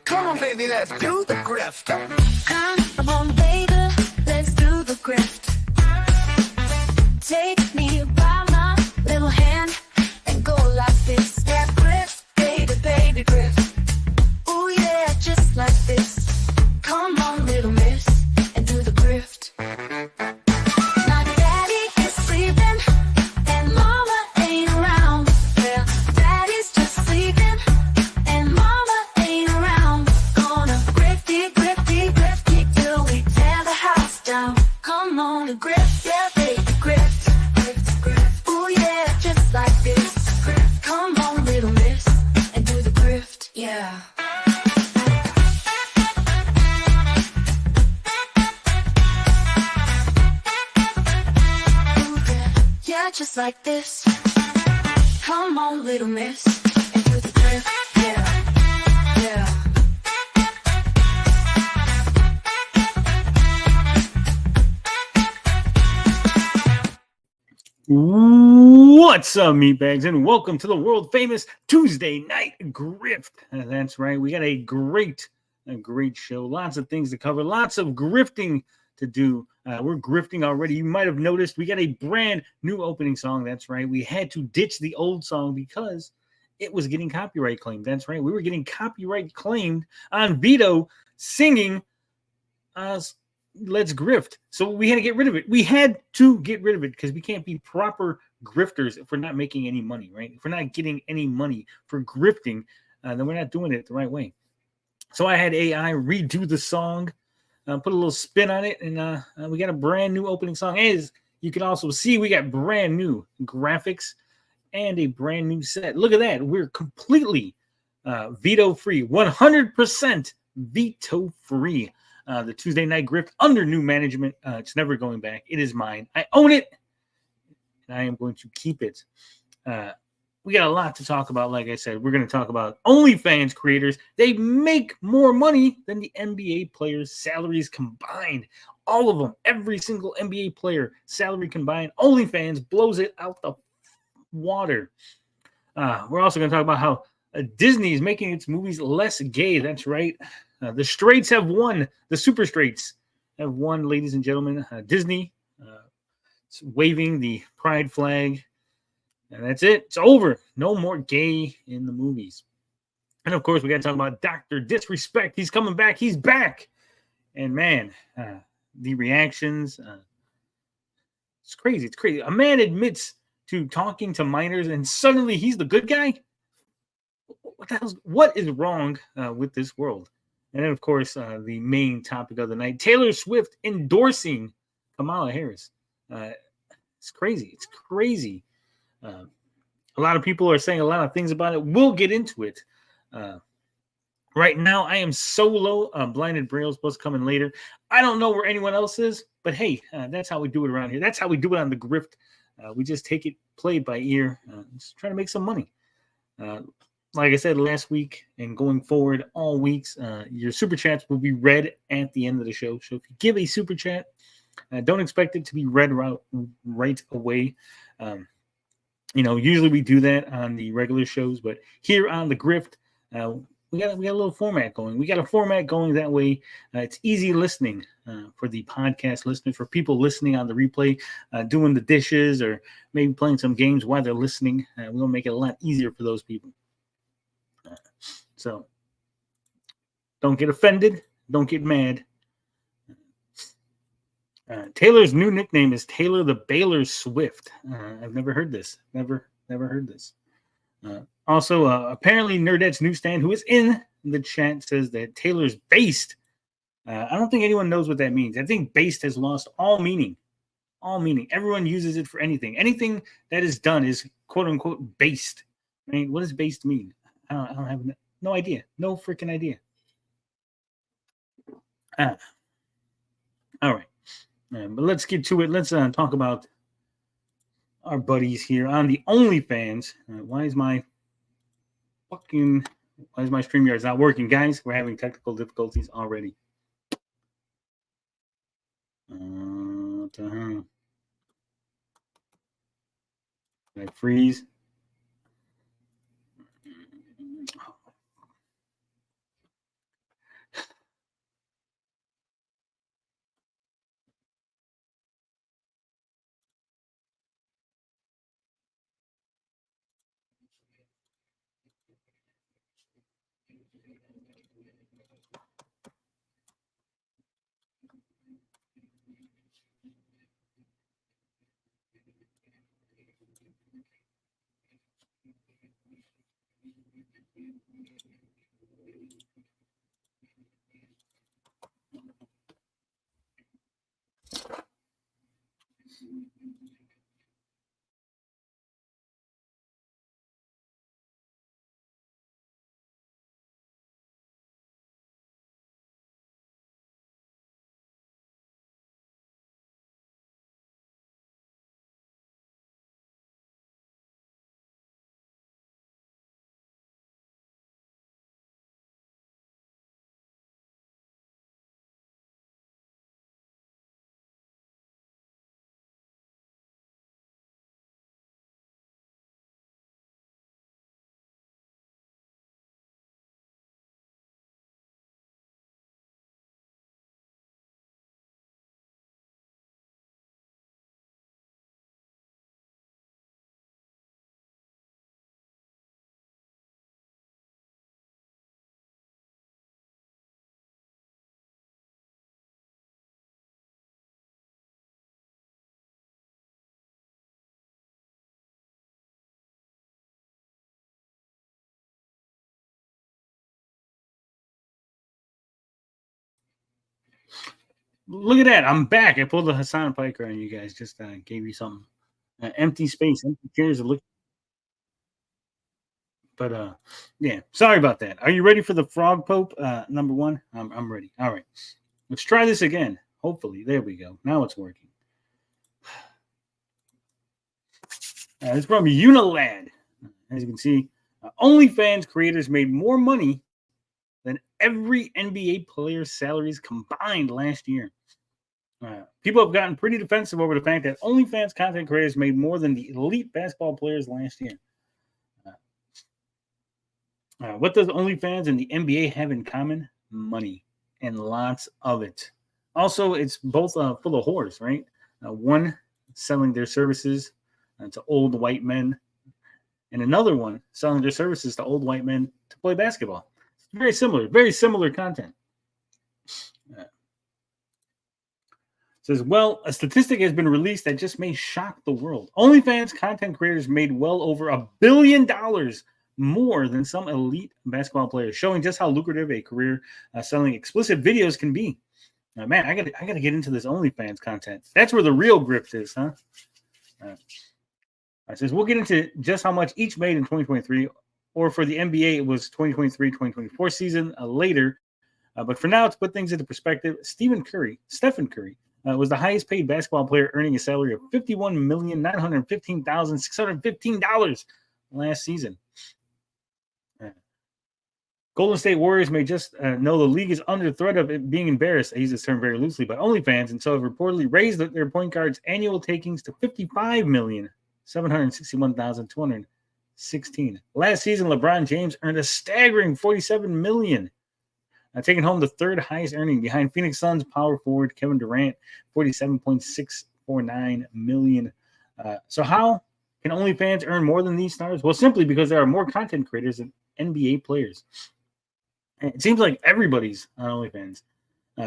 Come on, baby, let's do the grift. Come on, baby, let's do the grift. Take me by my little hand and go like this. Yeah, grift, baby, baby, grift. Ooh, yeah, just like this. Come on, little miss, and do the grift. My daddy is sleeping, and mama ain't around. Yeah, daddy's just sleeping, and mama ain't around. Gonna grifty, grifty, grifty till we tear the house down. Come on and grift, yeah, baby, grift. Grift, grift. Ooh, yeah, just like this. Grift. Come on, little miss, and do the grift, yeah. Yeah, just like this. Come on, little miss, and do the grift, yeah, yeah. What's up, meatbags, and welcome to the world famous Tuesday night grift. That's right, we got a great show. Lots of things to cover, lots of grifting to do. We're grifting already. You might have noticed we got a brand new opening song. That's right, we had to ditch the old song because it was getting copyright claimed. That's right, we were getting copyright claimed on Vito singing Let's Grift. So we had to get rid of it. We had to get rid of it because we can't be proper grifters if we're not making any money, right? If we're not getting any money for grifting, then we're not doing it the right way. So I had AI redo the song, put a little spin on it, and we got a brand new opening song. As you can also see, we got brand new graphics and a brand new set. Look at that. We're completely veto-free, 100% veto-free. The Tuesday night grift under new management. It's never going back. It is mine. I own it, and I am going to keep it. We got a lot to talk about. Like I said, we're going to talk about Onlyfans creators. They make more money than the NBA players' salaries combined. All of them, every single NBA player salary combined. Onlyfans blows it out the water. We're also going to talk about how Disney is making its movies less gay. That's right. The straights have won. The super straights have won, ladies and gentlemen. Disney waving the pride flag. And that's it. It's over. No more gay in the movies. And, of course, we got to talk about Dr. Disrespect. He's coming back. He's back. And, man, the reactions. It's crazy. It's crazy. A man admits to talking to minors, and suddenly he's the good guy? What is wrong with this world? And then, of course, the main topic of the night, Taylor Swift endorsing Kamala Harris. It's crazy. It's crazy. A lot of people are saying a lot of things about it. We'll get into it. Right now, I am solo. Blinded Braille's supposed to come in later. I don't know where anyone else is, but hey, that's how we do it around here. That's how we do it on the grift. We just take it played by ear. Just trying to make some money. Like I said last week and going forward all weeks, your super chats will be read at the end of the show. So if you give a super chat, don't expect it to be read right away. Usually we do that on the regular shows, but here on the grift, we got a little format going. We got a format going that way. It's easy listening for the podcast listeners, for people listening on the replay, doing the dishes or maybe playing some games while they're listening. We'll make it a lot easier for those people. So don't get offended. Don't get mad. Taylor's new nickname is Taylor the Baylor Swift. I've never heard this. Never heard this. Also, apparently Nerdette's Newsstand, who is in the chat, says that Taylor's based. I don't think anyone knows what that means. I think based has lost all meaning. All meaning. Everyone uses it for anything. Anything that is done is quote unquote based. I mean, what does based mean? I don't have no idea. No freaking idea. All right. But let's get to it. Let's talk about our buddies here on the OnlyFans. Why is my StreamYard not working? Guys, we're having technical difficulties already. Did I freeze? Look at that. I'm back. I pulled a Hassan Piker on you guys. Just gave you some empty space, empty chairs to look. But yeah, sorry about that. Are you ready for the Frog Pope number one? I'm ready. All right. Let's try this again. Hopefully. There we go. Now it's working. It's from Unilad. As you can see, OnlyFans creators made more money than every NBA player's salaries combined last year. People have gotten pretty defensive over the fact that OnlyFans content creators made more than the elite basketball players last year. What does OnlyFans and the NBA have in common? Money, and lots of it. Also, it's both full of whores, right? One selling their services to old white men, and another one selling their services to old white men to play basketball. It's very similar content. Says, well, a statistic has been released that just may shock the world. OnlyFans content creators made well over $1 billion more than some elite basketball players, showing just how lucrative a career selling explicit videos can be. Man, I gotta get into this OnlyFans content. That's where the real grift is, huh? It says we'll get into just how much each made in 2023, or for the NBA, it was 2023-2024 season later. But for now, to put things into perspective, Stephen Curry was the highest paid basketball player, earning a salary of $51,915,615 last season. Golden State Warriors may just know the league is under threat of it being embarrassed. I use this term very loosely, by OnlyFans, and so have reportedly raised their point guard's annual takings to $55,761,216. Last season, LeBron James earned a staggering $47 million, taking home the third highest earning behind Phoenix Suns power forward Kevin Durant, $47.649 million. So how can OnlyFans earn more than these stars? Well, simply because there are more content creators than NBA players. It seems like everybody's on OnlyFans.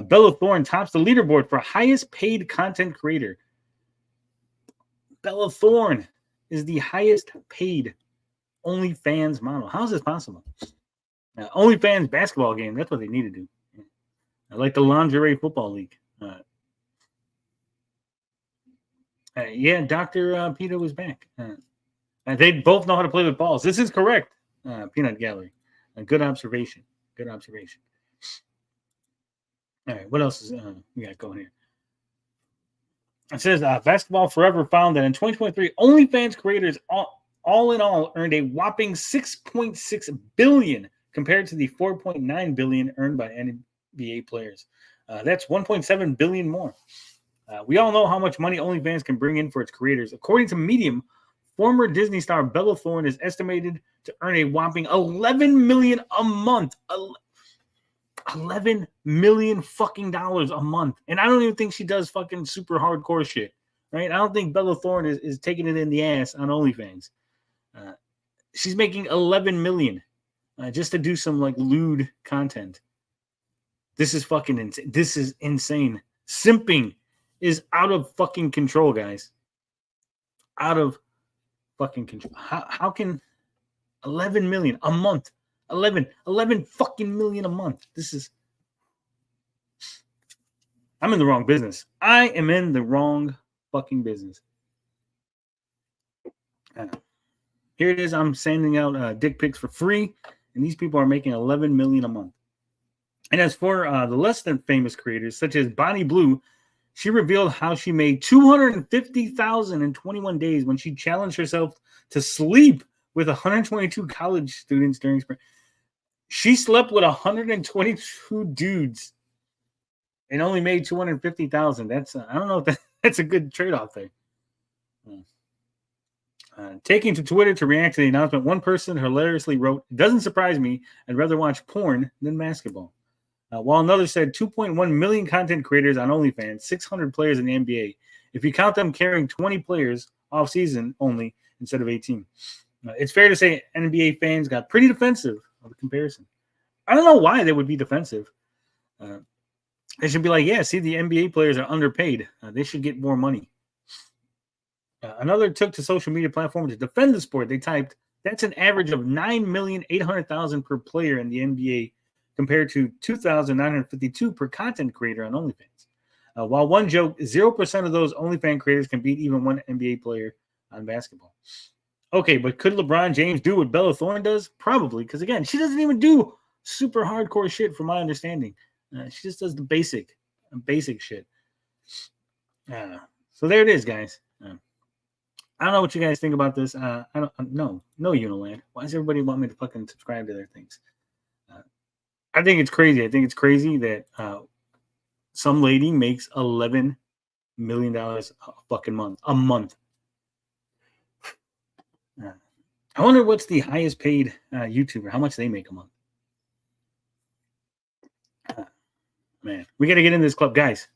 Bella Thorne tops the leaderboard for highest paid content creator. Bella Thorne is the highest paid OnlyFans model. How is this possible? OnlyFans basketball game. That's what they need to do. Like the lingerie football league. Yeah, Dr. Peter was back. They both know how to play with balls. This is correct, Peanut Gallery. Good observation. Good observation. All right, what else is we got going here? It says Basketball Forever found that in 2023, OnlyFans creators all in all earned a whopping $6.6 billion compared to the $4.9 billion earned by NBA players. That's $1.7 billion more. We all know how much money OnlyFans can bring in for its creators. According to Medium, former Disney star Bella Thorne is estimated to earn a whopping $11 million a month. $11 million fucking dollars a month. And I don't even think she does fucking super hardcore shit, right? I don't think Bella Thorne is taking it in the ass on OnlyFans. She's making $11 million just to do some like lewd content. This is fucking insane. This is insane. Simping is out of fucking control, guys. Out of fucking control. How can 11 million a month? 11 fucking million a month. I'm in the wrong business. I am in the wrong fucking business. Here it is. I'm sending out dick pics for free, and these people are making 11 million a month. And as for the less than famous creators, such as Bonnie Blue, she revealed how she made $250,000 in 21 days when she challenged herself to sleep with 122 college students during spring. She slept with 122 dudes and only made $250,000. That's I don't know if that's a good trade-off there. Taking to Twitter to react to the announcement, one person hilariously wrote, "It doesn't surprise me. I'd rather watch porn than basketball." While another said 2.1 million content creators on OnlyFans, 600 players in the NBA. If you count them carrying 20 players off season only instead of 18. It's fair to say NBA fans got pretty defensive of the comparison. I don't know why they would be defensive. They should be like, yeah, see, the NBA players are underpaid. They should get more money. Another took to social media platforms to defend the sport. They typed, that's an average of $9,800,000 per player in the NBA compared to $2,952 per content creator on OnlyFans. While one joke, 0% of those OnlyFans creators can beat even one NBA player on basketball. Okay, but could LeBron James do what Bella Thorne does? Probably, because again, she doesn't even do super hardcore shit, from my understanding. She just does the basic shit. So there it is, guys. I don't know what you guys think about this. I don't no Uniland. Why does everybody want me to fucking subscribe to their things? I think it's crazy. I think it's crazy that some lady makes $11 million a fucking month. A month. I wonder what's the highest paid YouTuber. How much they make a month? Man, we got to get in this club, guys.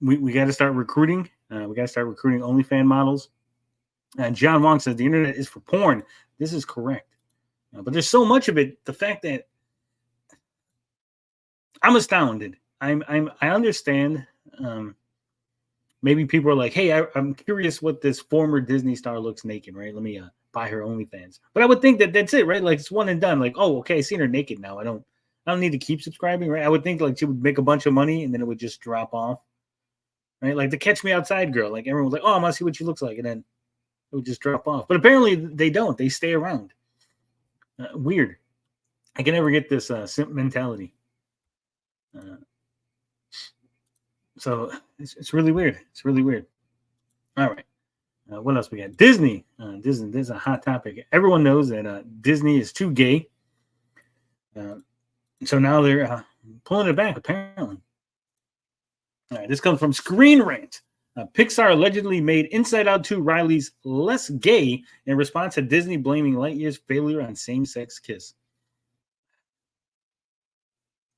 We got to start recruiting. We got to start recruiting OnlyFans models. John Wong says the internet is for porn. This is correct, but there's so much of it. The fact that I'm astounded. I understand. Maybe people are like, "Hey, I'm curious what this former Disney star looks naked, right? Let me buy her OnlyFans." But I would think that that's it, right? Like it's one and done. Like, oh, okay, I seen her naked now. I don't need to keep subscribing, right? I would think like she would make a bunch of money and then it would just drop off, right? Like the Catch Me Outside girl. Like everyone was like, "Oh, I want to see what she looks like," and then it would just drop off. But apparently they don't. They stay around. Weird. I can never get this simp mentality. So it's really weird. It's really weird. All right. What else we got? Disney. Disney. This is a hot topic. Everyone knows that Disney is too gay. So now they're pulling it back, apparently. All right. This comes from Screen Rant. Pixar allegedly made Inside Out 2 Riley's less gay in response to Disney blaming Lightyear's failure on same-sex kiss.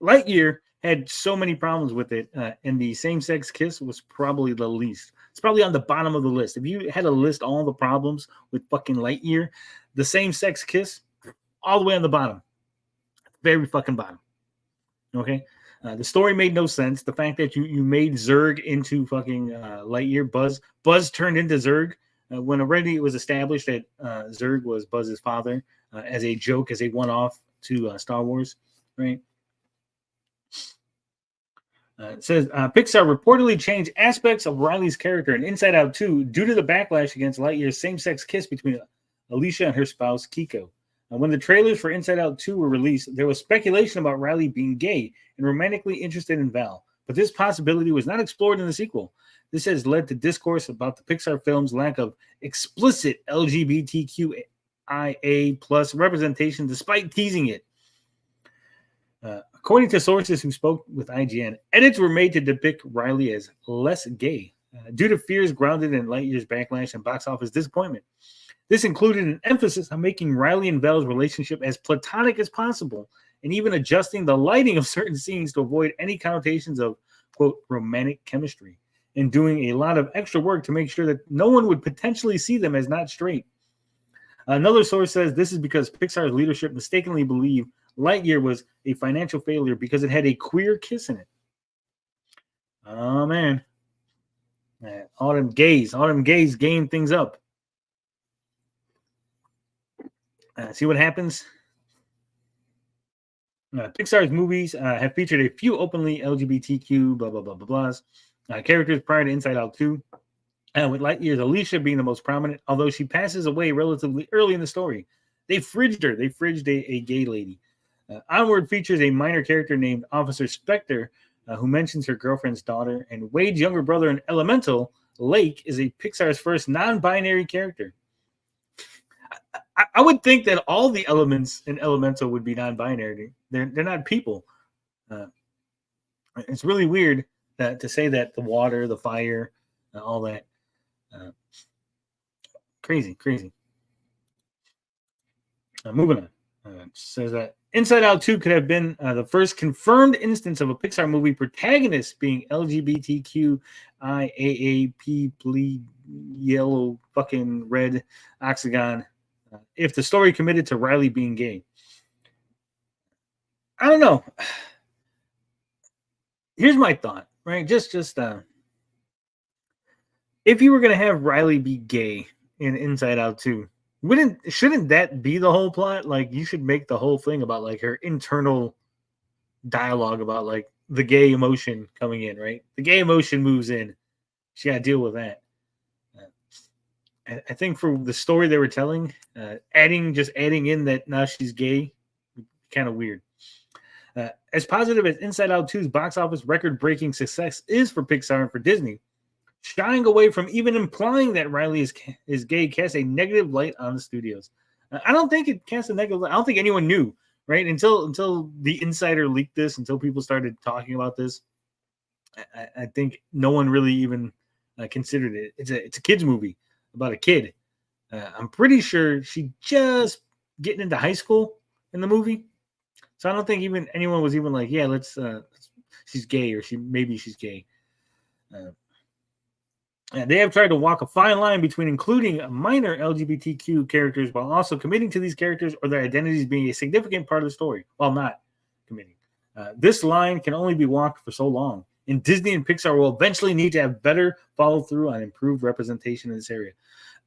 Lightyear had so many problems with it, and the same-sex kiss was probably the least. It's probably on the bottom of the list. If you had to list all the problems with fucking Lightyear, the same-sex kiss, all the way on the bottom. Very fucking bottom. Okay? The story made no sense. The fact that you made Zurg into fucking Lightyear, Buzz turned into Zurg, when already it was established that Zurg was Buzz's father, as a joke, as a one-off to Star Wars, right? It says Pixar reportedly changed aspects of Riley's character in Inside Out 2 due to the backlash against Lightyear's same-sex kiss between Alicia and her spouse, Kiko. When the trailers for Inside Out 2 were released, there was speculation about Riley being gay and romantically interested in Val, but this possibility was not explored in the sequel. This has led to discourse about the Pixar film's lack of explicit LGBTQIA plus representation despite teasing it. According to sources who spoke with IGN, edits were made to depict Riley as less gay due to fears grounded in Lightyear's backlash and box office disappointment. This included an emphasis on making Riley and Val's relationship as platonic as possible, and even adjusting the lighting of certain scenes to avoid any connotations of, quote, romantic chemistry, and doing a lot of extra work to make sure that no one would potentially see them as not straight. Another source says this is because Pixar's leadership mistakenly believed Lightyear was a financial failure because it had a queer kiss in it. Oh, man. All them gays game things up. See what happens? Pixar's movies have featured a few openly LGBTQ blah, blah, blah, blah, blahs. Characters prior to Inside Out 2. With Lightyear's Alicia being the most prominent, although she passes away relatively early in the story. They fridged her. They fridged a gay lady. Onward features a minor character named Officer Spectre, who mentions her girlfriend's daughter, and Wade's younger brother in Elemental, Lake, is a Pixar's first non-binary character. I would think that all the elements in Elemental would be non-binary. They're not people. It's really weird to say that the water, the fire, all that. Crazy. Moving on. It says that Inside Out 2 could have been the first confirmed instance of a Pixar movie protagonist being LGBTQIAAP, bleed, yellow, fucking red, oxygon, if the story committed to Riley being gay. I don't know. Here's my thought, right? Just if you were going to have Riley be gay in Inside Out 2, shouldn't that be the whole plot? Like, you should make the whole thing about like her internal dialogue about like the gay emotion coming in, right? The gay emotion moves in. She got to deal with that. I think for the story they were telling, adding in that now she's gay, kind of weird. As positive as Inside Out 2's box office record-breaking success is for Pixar and for Disney, shying away from even implying that Riley is gay casts a negative light on the studios. I don't think it casts a negative light. I don't think anyone knew, right? Until the insider leaked this, until people started talking about this. I think no one really even considered it. It's a kids movie about a kid. I'm pretty sure she just getting into high school in the movie. So I don't think even anyone was even like, yeah, she's gay, or maybe she's gay. And they have tried to walk a fine line between including minor LGBTQ characters while also committing to these characters or their identities being a significant part of the story, while not committing. This line can only be walked for so long, and Disney and Pixar will eventually need to have better follow through on improved representation in this area.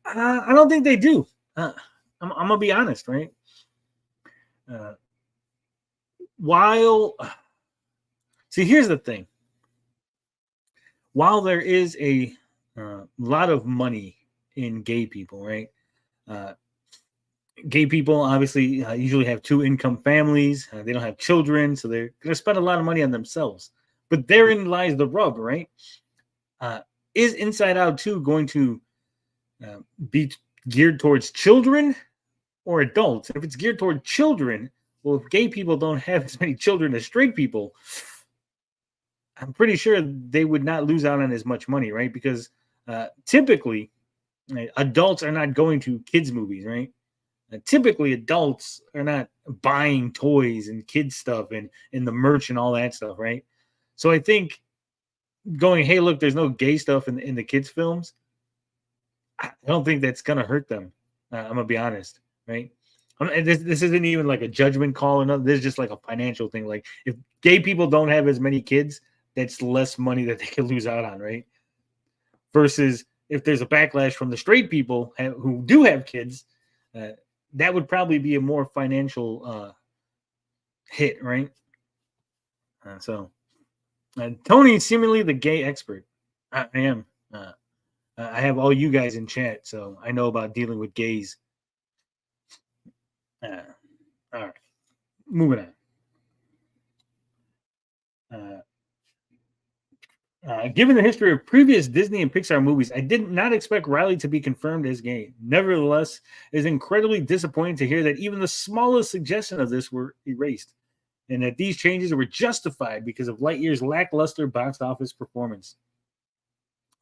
I don't think they do. I'm gonna be honest, right? Here's the thing. While there is a lot of money in gay people, right? Gay people obviously usually have two-income families. They don't have children, so they're going to spend a lot of money on themselves. But therein lies the rub, right? Is Inside Out 2 going to be geared towards children or adults? If it's geared toward children, well, if gay people don't have as many children as straight people, I'm pretty sure they would not lose out on as much money, right? Because typically, adults are not going to kids' movies, right? Typically, adults are not buying toys and kids stuff and the merch and all that stuff, right? So I think going, hey, look, there's no gay stuff in the kids' films, I don't think that's going to hurt them. I'm going to be honest, right? This isn't even like a judgment call or nothing. This is just like a financial thing. Like, if gay people don't have as many kids, that's less money that they could lose out on, right? Versus if there's a backlash from the straight people who do have kids, that would probably be a more financial hit, right? Tony, seemingly the gay expert. I am. I have all you guys in chat, so I know about dealing with gays. All right, moving on. Given the history of previous Disney and Pixar movies, I did not expect Riley to be confirmed as gay. Nevertheless, it is incredibly disappointing to hear that even the smallest suggestion of this were erased, and that these changes were justified because of Lightyear's lackluster box office performance.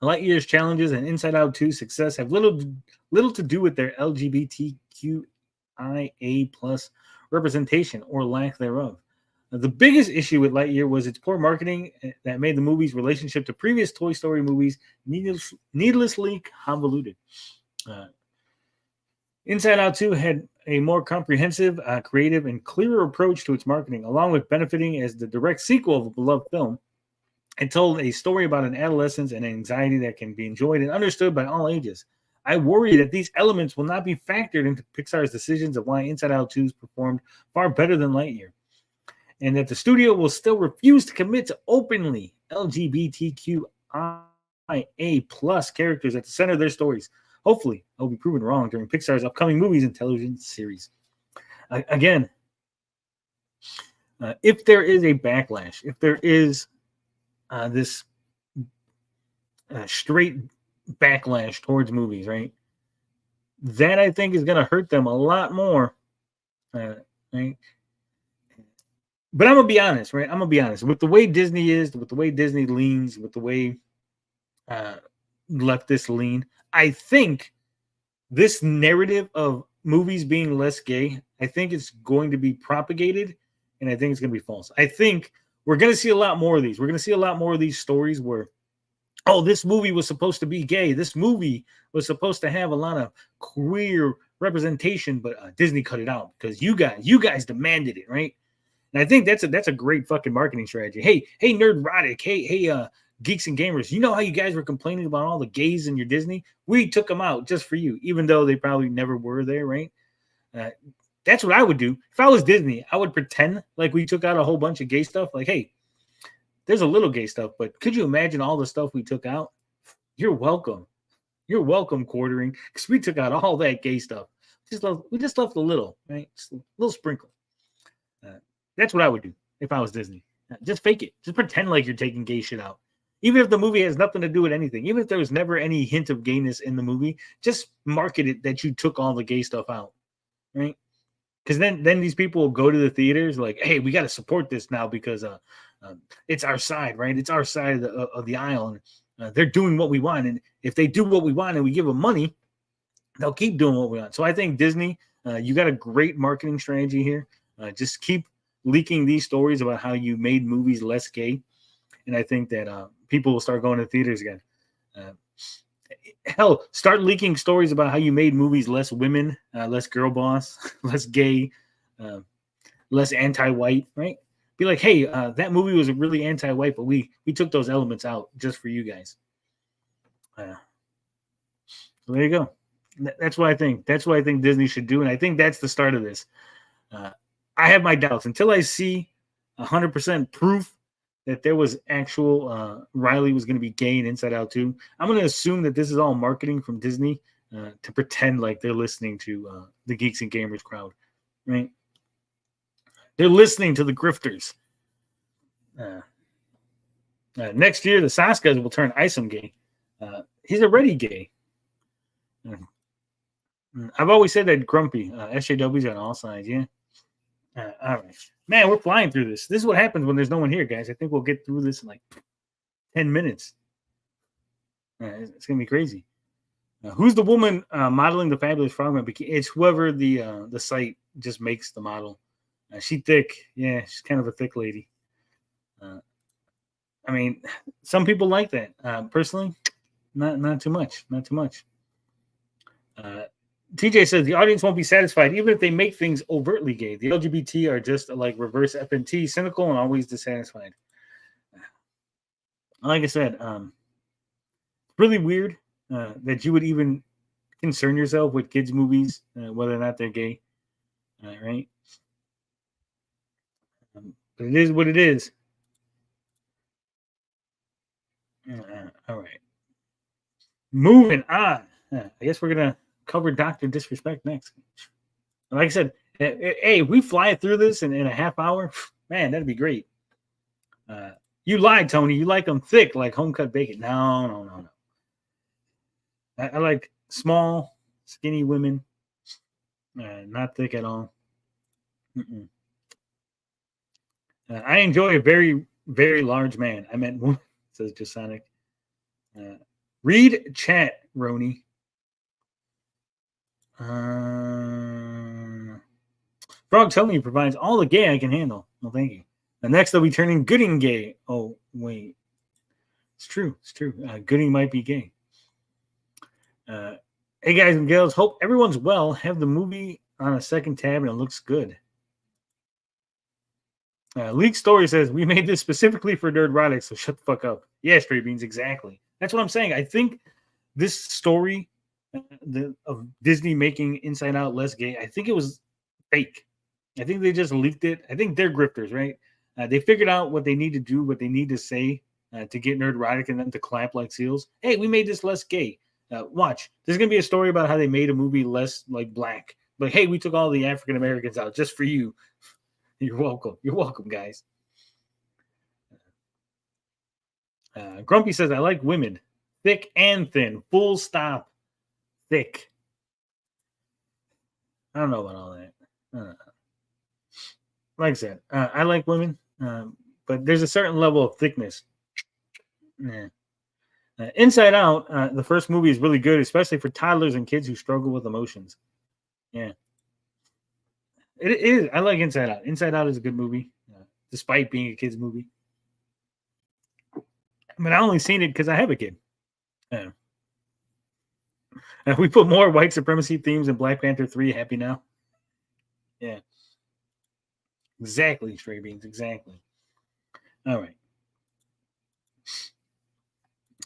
Lightyear's challenges and Inside Out 2's success have little to do with their LGBTQIA+ representation or lack thereof. The biggest issue with Lightyear was its poor marketing that made the movie's relationship to previous Toy Story movies needlessly convoluted. Inside Out 2 had a more comprehensive, creative, and clearer approach to its marketing, along with benefiting as the direct sequel of a beloved film. It told a story about an adolescence and anxiety that can be enjoyed and understood by all ages. I worry that these elements will not be factored into Pixar's decisions of why Inside Out 2 performed far better than Lightyear, and that the studio will still refuse to commit to openly LGBTQIA+ characters at the center of their stories. Hopefully, I'll be proven wrong during Pixar's upcoming movies and television series. Again, if there is a backlash, if there is this straight backlash towards movies, right? That I think is going to hurt them a lot more, right? But I'm gonna be honest, right? I'm gonna be honest with the way Disney is, with the way Disney leans, with the way leftists lean. I think this narrative of movies being less gay, I think it's going to be propagated, and I think it's going to be false. I think we're going to see a lot more of these. We're going to see a lot more of these stories where, oh, this movie was supposed to be gay. This movie was supposed to have a lot of queer representation, but Disney cut it out because you guys demanded it, right? And I think that's a great fucking marketing strategy. Hey, Nerdrotic. Hey, Geeks and Gamers. You know how you guys were complaining about all the gays in your Disney? We took them out just for you, even though they probably never were there, right? That's what I would do. If I was Disney, I would pretend like we took out a whole bunch of gay stuff. Like, hey, there's a little gay stuff, but could you imagine all the stuff we took out? You're welcome. You're welcome, quartering, because we took out all that gay stuff. We just left a little, right? Just a little sprinkle. That's what I would do if I was Disney. Just fake it. Just pretend like you're taking gay shit out. Even if the movie has nothing to do with anything, even if there was never any hint of gayness in the movie, just market it that you took all the gay stuff out, right? Because then these people will go to the theaters like, hey, we got to support this now because it's our side, right? It's our side of the aisle, and they're doing what we want. And if they do what we want and we give them money, they'll keep doing what we want. So I think Disney, you got a great marketing strategy here. Just keep leaking these stories about how you made movies less gay, and I think that people will start going to theaters again. Hell, start leaking stories about how you made movies less women, less girl boss, less gay, less anti-white, right? Be like, hey, that movie was really anti-white, but we took those elements out just for you guys. So there you go. That's what I think. That's what I think Disney should do, and I think that's the start of this. I have my doubts until I see 100% proof that there was actual Riley was going to be gay in Inside Out 2. I'm going to assume that this is all marketing from Disney to pretend like they're listening to the Geeks and Gamers crowd, right? They're listening to the grifters. Next year, the Saskas will turn Isom gay. He's already gay. I've always said that grumpy. SJW's on all sides, yeah. All right. Man, we're flying through this. This is what happens when there's no one here, guys. I think we'll get through this in like 10 minutes. It's going to be crazy. Who's the woman modeling the Fabulous Frogman bikini? It's whoever the site just makes the model. She's thick. Yeah, she's kind of a thick lady. I mean, some people like that. Personally, not too much. Not too much. TJ says the audience won't be satisfied even if they make things overtly gay. The LGBT are just like reverse FNT, cynical and always dissatisfied. Like I said, really weird that you would even concern yourself with kids' movies, whether or not they're gay. Right? But it is what it is. All right. Moving on. I guess we're going to cover Dr. Disrespect next. Like I said, hey, if we fly through this in a half hour, man, that'd be great. You lied, Tony. You like them thick, like home-cut bacon. No. I like small, skinny women. Not thick at all. I enjoy a very, very large man. I meant woman, says Jasonic. Read chat, Roni. Frog telling me provides all the gay I can handle. Well, thank you. Next, they'll be turning Gooding gay. Oh, wait. It's true. Gooding might be gay. Hey, guys and gals. Hope everyone's well. Have the movie on a second tab, and it looks good. Leak Story says, we made this specifically for Nerdrotic, so shut the fuck up. Yeah, Stray Beans, exactly. That's what I'm saying. I think this story of Disney making Inside Out less gay, I think it was fake. I think they just leaked it. I think they're grifters, right? They figured out what they need to do, what they need to say to get Nerdrotic and then to clap like seals. Hey, we made this less gay. Watch. There's going to be a story about how they made a movie less like black. But hey, we took all the African Americans out just for you. You're welcome. You're welcome, guys. Grumpy says, I like women. Thick and thin. Full stop. Thick. I don't know about all that. Like I said, I like women, but there's a certain level of thickness. Yeah. Inside Out, the first movie is really good, especially for toddlers and kids who struggle with emotions. Yeah. It is. I like Inside Out. Inside Out is a good movie, despite being a kid's movie. But I only seen it because I have a kid. We put more white supremacy themes in Black Panther 3. Happy now? Yeah. Exactly, Stray Beans. Exactly. All right.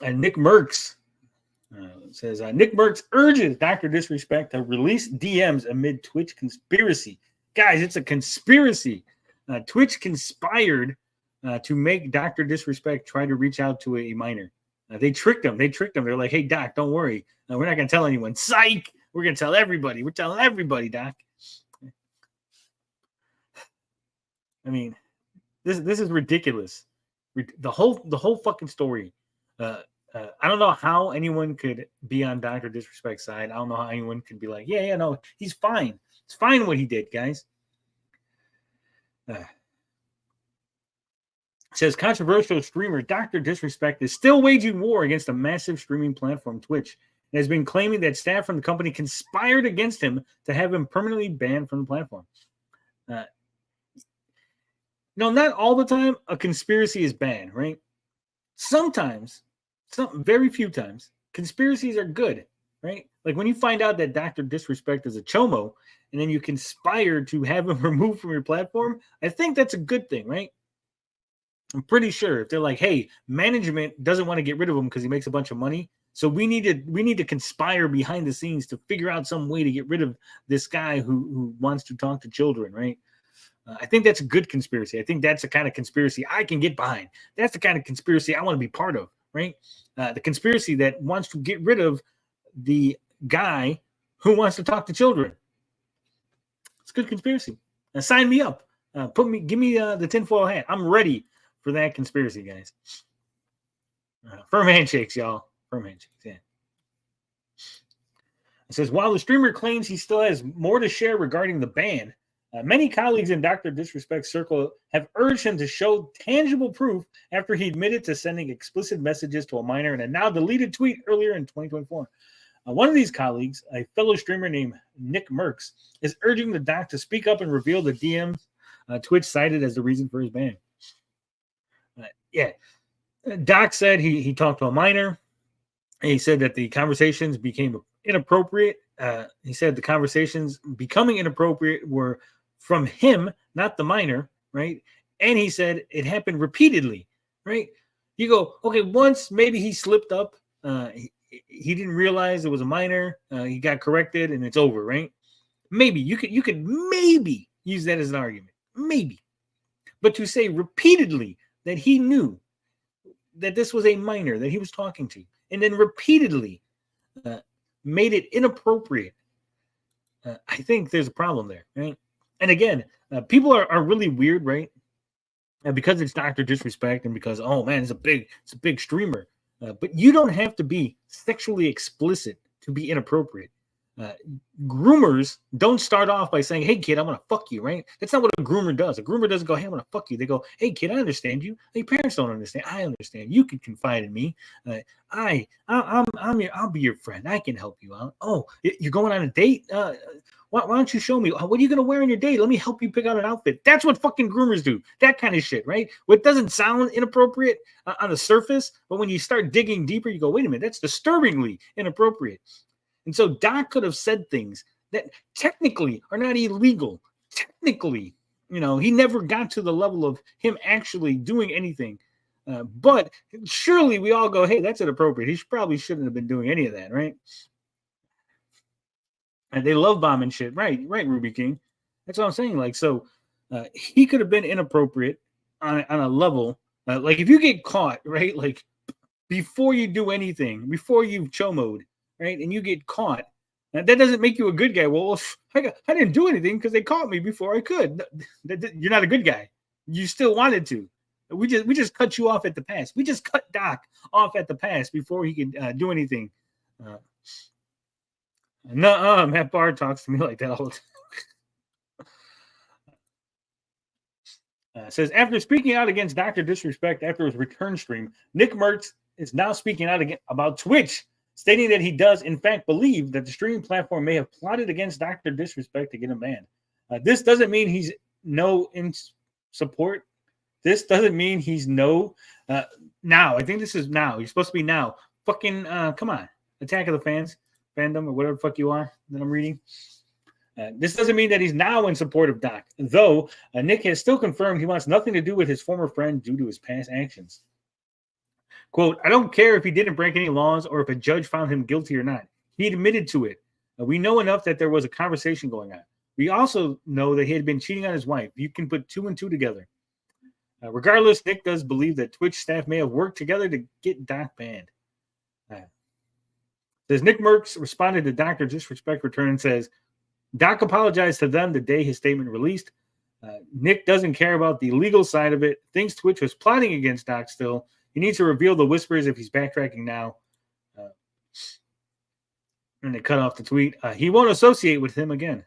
And Nick Merckx says, Nick Merckx urges Dr. Disrespect to release DMs amid Twitch conspiracy. Guys, it's a conspiracy. Twitch conspired to make Dr. Disrespect try to reach out to a minor. They tricked him. They're like, hey, Doc, don't worry. We're not going to tell anyone. Psych. We're going to tell everybody. We're telling everybody, Doc. I mean, this is ridiculous. The whole fucking story. I don't know how anyone could be on Dr. Disrespect's side. I don't know how anyone could be like, yeah, no, he's fine. It's fine what he did, guys. Says controversial streamer Dr. Disrespect is still waging war against a massive streaming platform, Twitch, and has been claiming that staff from the company conspired against him to have him permanently banned from the platform. No, not all the time a conspiracy is bad, right? Sometimes, very few times, conspiracies are good, right? Like when you find out that Dr. Disrespect is a chomo and then you conspire to have him removed from your platform, I think that's a good thing, right? I'm pretty sure if they're like, hey, management doesn't want to get rid of him because he makes a bunch of money, so we need to conspire behind the scenes to figure out some way to get rid of this guy who wants to talk to children, right? I think that's a good conspiracy. I think that's the kind of conspiracy I can get behind. That's the kind of conspiracy I want to be part of, right? The conspiracy that wants to get rid of the guy who wants to talk to children. It's a good conspiracy. Now sign me up. Give me the tinfoil hat. I'm ready for that conspiracy, guys. Firm handshakes, y'all. Firm handshakes, yeah. It says, while the streamer claims he still has more to share regarding the ban, many colleagues in Dr. Disrespect's circle have urged him to show tangible proof after he admitted to sending explicit messages to a minor in a now deleted tweet earlier in 2024. One of these colleagues, a fellow streamer named Nick Merckx, is urging the doc to speak up and reveal the DMs Twitch cited as the reason for his ban. Doc said he talked to a minor. He said that the conversations became inappropriate. He said the conversations becoming inappropriate were from him, not the minor, right? And he said it happened repeatedly, right? You go, okay, once maybe he slipped up. He didn't realize it was a minor. He got corrected and it's over, right? Maybe you could maybe use that as an argument, maybe. But to say repeatedly that he knew that this was a minor that he was talking to, and then repeatedly made it inappropriate, I think there's a problem there, right? And again, people are really weird, right? And because it's Dr. Disrespect and because, oh man, it's a big streamer. But you don't have to be sexually explicit to be inappropriate. Groomers don't start off by saying, hey kid, I'm gonna fuck you, right? That's not what a groomer does. A groomer doesn't go, hey, I'm gonna fuck you. They go, hey kid, I understand you. Your parents don't understand. I understand. You can confide in me. I'll be your friend. I can help you out. Oh, you're going on a date? Why don't you show me? What are you going to wear on your date? Let me help you pick out an outfit. That's what fucking groomers do. That kind of shit, right? What doesn't sound inappropriate on the surface, but when you start digging deeper, you go, wait a minute, that's disturbingly inappropriate. And so Doc could have said things that technically are not illegal. Technically, he never got to the level of him actually doing anything. But surely we all go, hey, that's inappropriate. He probably shouldn't have been doing any of that, right? And they love bombing shit. Right, Ruby King. That's what I'm saying. Like, so he could have been inappropriate on a level. Like, if you get caught, right, like, before you do anything, before you've chomoed, right, and you get caught, that doesn't make you a good guy. Well, I didn't do anything because they caught me before I could. You're not a good guy. You still wanted to. We just cut you off at the pass. We just cut Doc off at the pass before he could do anything. Matt Barr talks to me like that all the time. Says, after speaking out against Dr. Disrespect after his return stream, Nick Merckx is now speaking out again about Twitch, stating that he does, in fact, believe that the streaming platform may have plotted against Dr. Disrespect to get him banned. This doesn't mean he's no in support. This doesn't mean he's no now. I think this is now. You're supposed to be now. Fucking come on. Attack of the Fans, fandom, or whatever the fuck you are that I'm reading. This doesn't mean that he's now in support of Doc, though Nick has still confirmed he wants nothing to do with his former friend due to his past actions. Quote, I don't care if he didn't break any laws or if a judge found him guilty or not. He admitted to it. We know enough that there was a conversation going on. We also know that he had been cheating on his wife. You can put 2 and 2 together. Regardless, Nick does believe that Twitch staff may have worked together to get Doc banned. Says Nick Merckx responded to Dr. Disrespect return and says, Doc apologized to them the day his statement released. Nick doesn't care about the legal side of it. Thinks Twitch was plotting against Doc still. He needs to reveal the whispers if he's backtracking now. And they cut off the tweet. He won't associate with him again.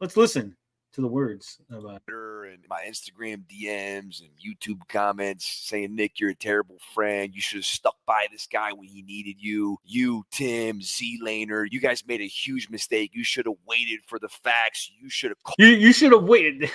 Let's listen to the words of and my Instagram DMs and YouTube comments saying, Nick, you're a terrible friend. You should have stuck by this guy when he needed you. You, Tim, Z-Laner, you guys made a huge mistake. You should have waited for the facts. You should have You should have waited.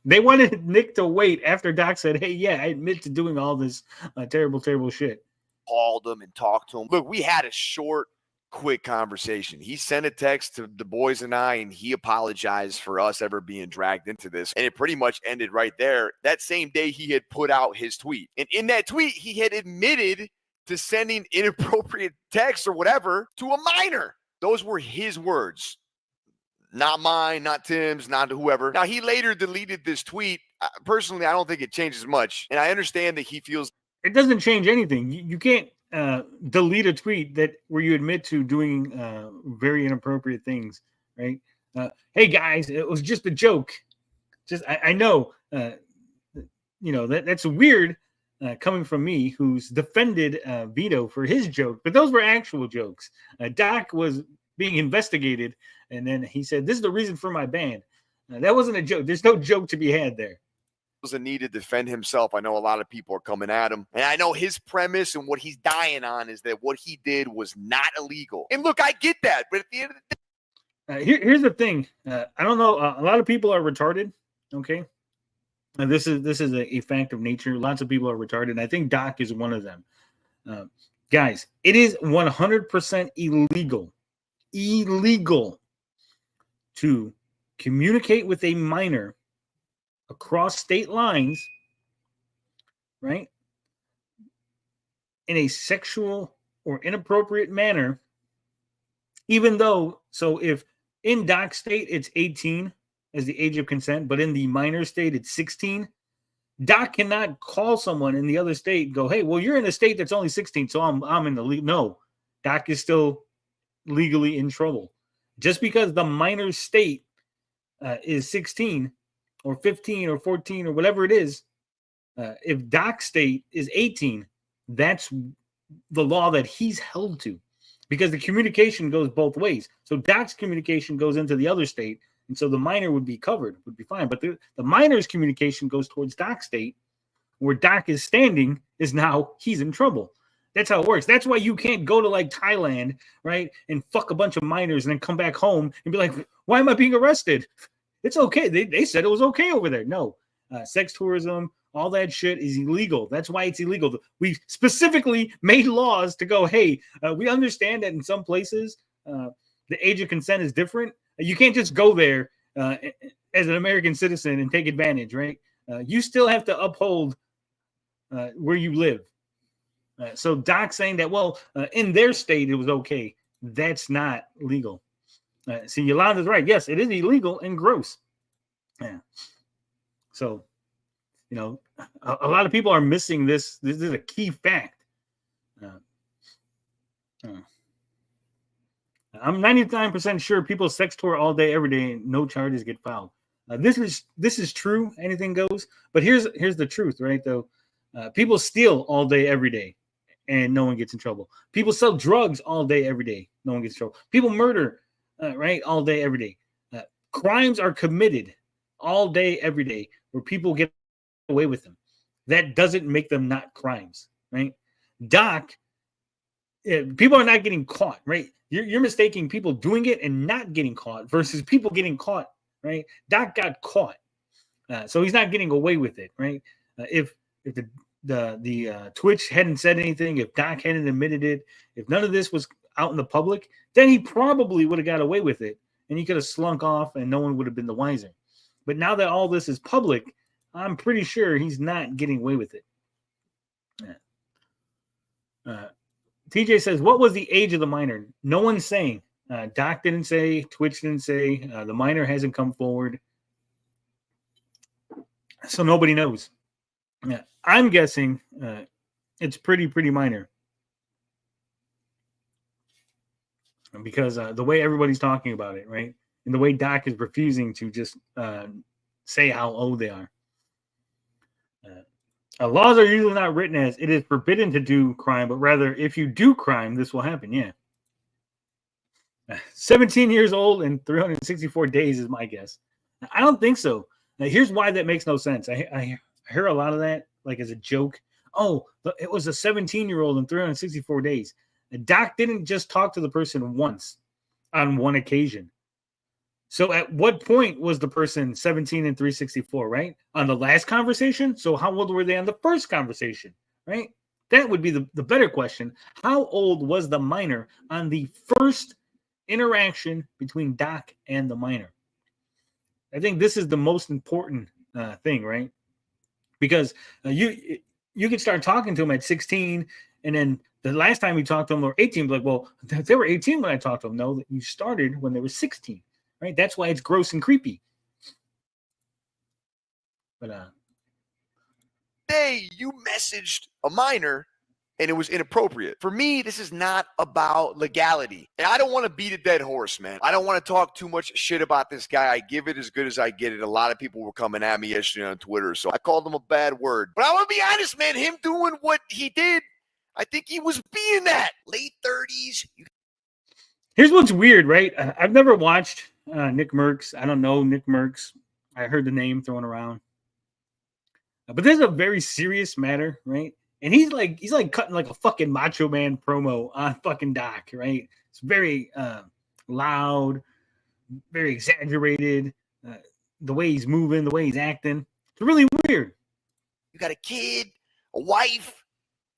They wanted Nick to wait after Doc said, hey, yeah, I admit to doing all this terrible, terrible shit. Called him and talked to him. Look, we had a short, quick conversation. He sent a text to the boys and I, and he apologized for us ever being dragged into this. And it pretty much ended right there. That same day, he had put out his tweet. And in that tweet, he had admitted to sending inappropriate texts or whatever to a minor. Those were his words. Not mine, not Tim's, not whoever. Now, he later deleted this tweet. Personally, I don't think it changes much. And I understand that he feels it doesn't change anything. You can't delete a tweet that where you admit to doing very inappropriate things, right? Hey guys, it was just a joke. I know, that's weird coming from me, who's defended Vito for his joke, but those were actual jokes. Doc was being investigated, and then he said, "This is the reason for my ban." That wasn't a joke. There's no joke to be had there. A need to defend himself. I know a lot of people are coming at him, and I know his premise and what he's dying on is that what he did was not illegal. And look, I get that, but at the end of the day, here's the thing. I don't know. A lot of people are retarded. Okay, and this is a fact of nature. Lots of people are retarded, and I think Doc is one of them. Guys, it is 100% illegal to communicate with a minor across state lines, right, in a sexual or inappropriate manner, even though, so if in Doc state it's 18 as the age of consent, but in the minor state it's 16, Doc cannot call someone in the other state and go, hey, well, you're in a state that's only 16, so I'm in the league. No, Doc is still legally in trouble. Just because the minor state is 16 or 15 or 14 or whatever it is, if Doc state is 18, that's the law that he's held to, because the communication goes both ways. So Doc's communication goes into the other state, and so the minor would be covered, would be fine. But the minor's communication goes towards Doc state, where Doc is standing is now he's in trouble. That's how it works. That's why you can't go to like Thailand, right, and fuck a bunch of minors and then come back home and be like, why am I being arrested? It's okay. They said it was okay over there. No, sex tourism, all that shit is illegal. That's why it's illegal. We specifically made laws to go, hey, we understand that in some places the age of consent is different. You can't just go there as an American citizen and take advantage, right? You still have to uphold where you live. So Doc saying that, well, in their state it was okay. That's not legal. See, Yolanda's right. Yes, it is illegal and gross. Yeah. So, a lot of people are missing this. This is a key fact. I'm 99% sure people sex tour all day, every day, and no charges get filed. This is true. Anything goes. But here's the truth, right? Though, people steal all day, every day, and no one gets in trouble. People sell drugs all day, every day. No one gets in trouble. People murder. Right, all day, every day. Crimes are committed all day, every day, where people get away with them. That doesn't make them not crimes, right? Doc, people are not getting caught, right? You're mistaking people doing it and not getting caught versus people getting caught, right? Doc got caught, so he's not getting away with it, right? If the Twitch hadn't said anything, if Doc hadn't admitted it, if none of this was out in the public, then he probably would have got away with it, and he could have slunk off and no one would have been the wiser. But now that all this is public, I'm pretty sure he's not getting away with it. TJ says, what was the age of the minor? No one's saying. Doc didn't say, Twitch didn't say, the minor hasn't come forward. So nobody knows. Yeah, I'm guessing it's pretty minor. Because the way everybody's talking about it, right? And the way Doc is refusing to just say how old they are. Laws are usually not written as it is forbidden to do crime, but rather if you do crime, this will happen. Yeah. 17 years old and 364 days is my guess. I don't think so. Now, here's why that makes no sense. I hear a lot of that like as a joke. Oh, it was a 17-year-old in 364 days. Doc didn't just talk to the person once on one occasion. So at what point was the person 17 and 364, right? On the last conversation? So how old were they on the first conversation, right? That would be the better question. How old was the minor on the first interaction between Doc and the minor? I think this is the most important thing, right? Because you can start talking to them at 16, and then the last time you talked to them, they were 18. Like, well, they were 18 when I talked to them. No, you started when they were 16, right? That's why it's gross and creepy. But Hey, you messaged a minor and it was inappropriate. For me, this is not about legality. And I don't want to beat a dead horse, man. I don't want to talk too much shit about this guy. I give it as good as I get it. A lot of people were coming at me yesterday on Twitter, so I called him a bad word. But I want to be honest, man. Him doing what he did, I think he was being that. Late 30s. Here's what's weird, right? I've never watched Nick Merckx. I don't know Nick Merckx. I heard the name thrown around. But this is a very serious matter, right? And he's like cutting like a fucking Macho Man promo on fucking Doc, right? It's very loud, very exaggerated. The way he's moving, the way he's acting. It's really weird. You got a kid, a wife,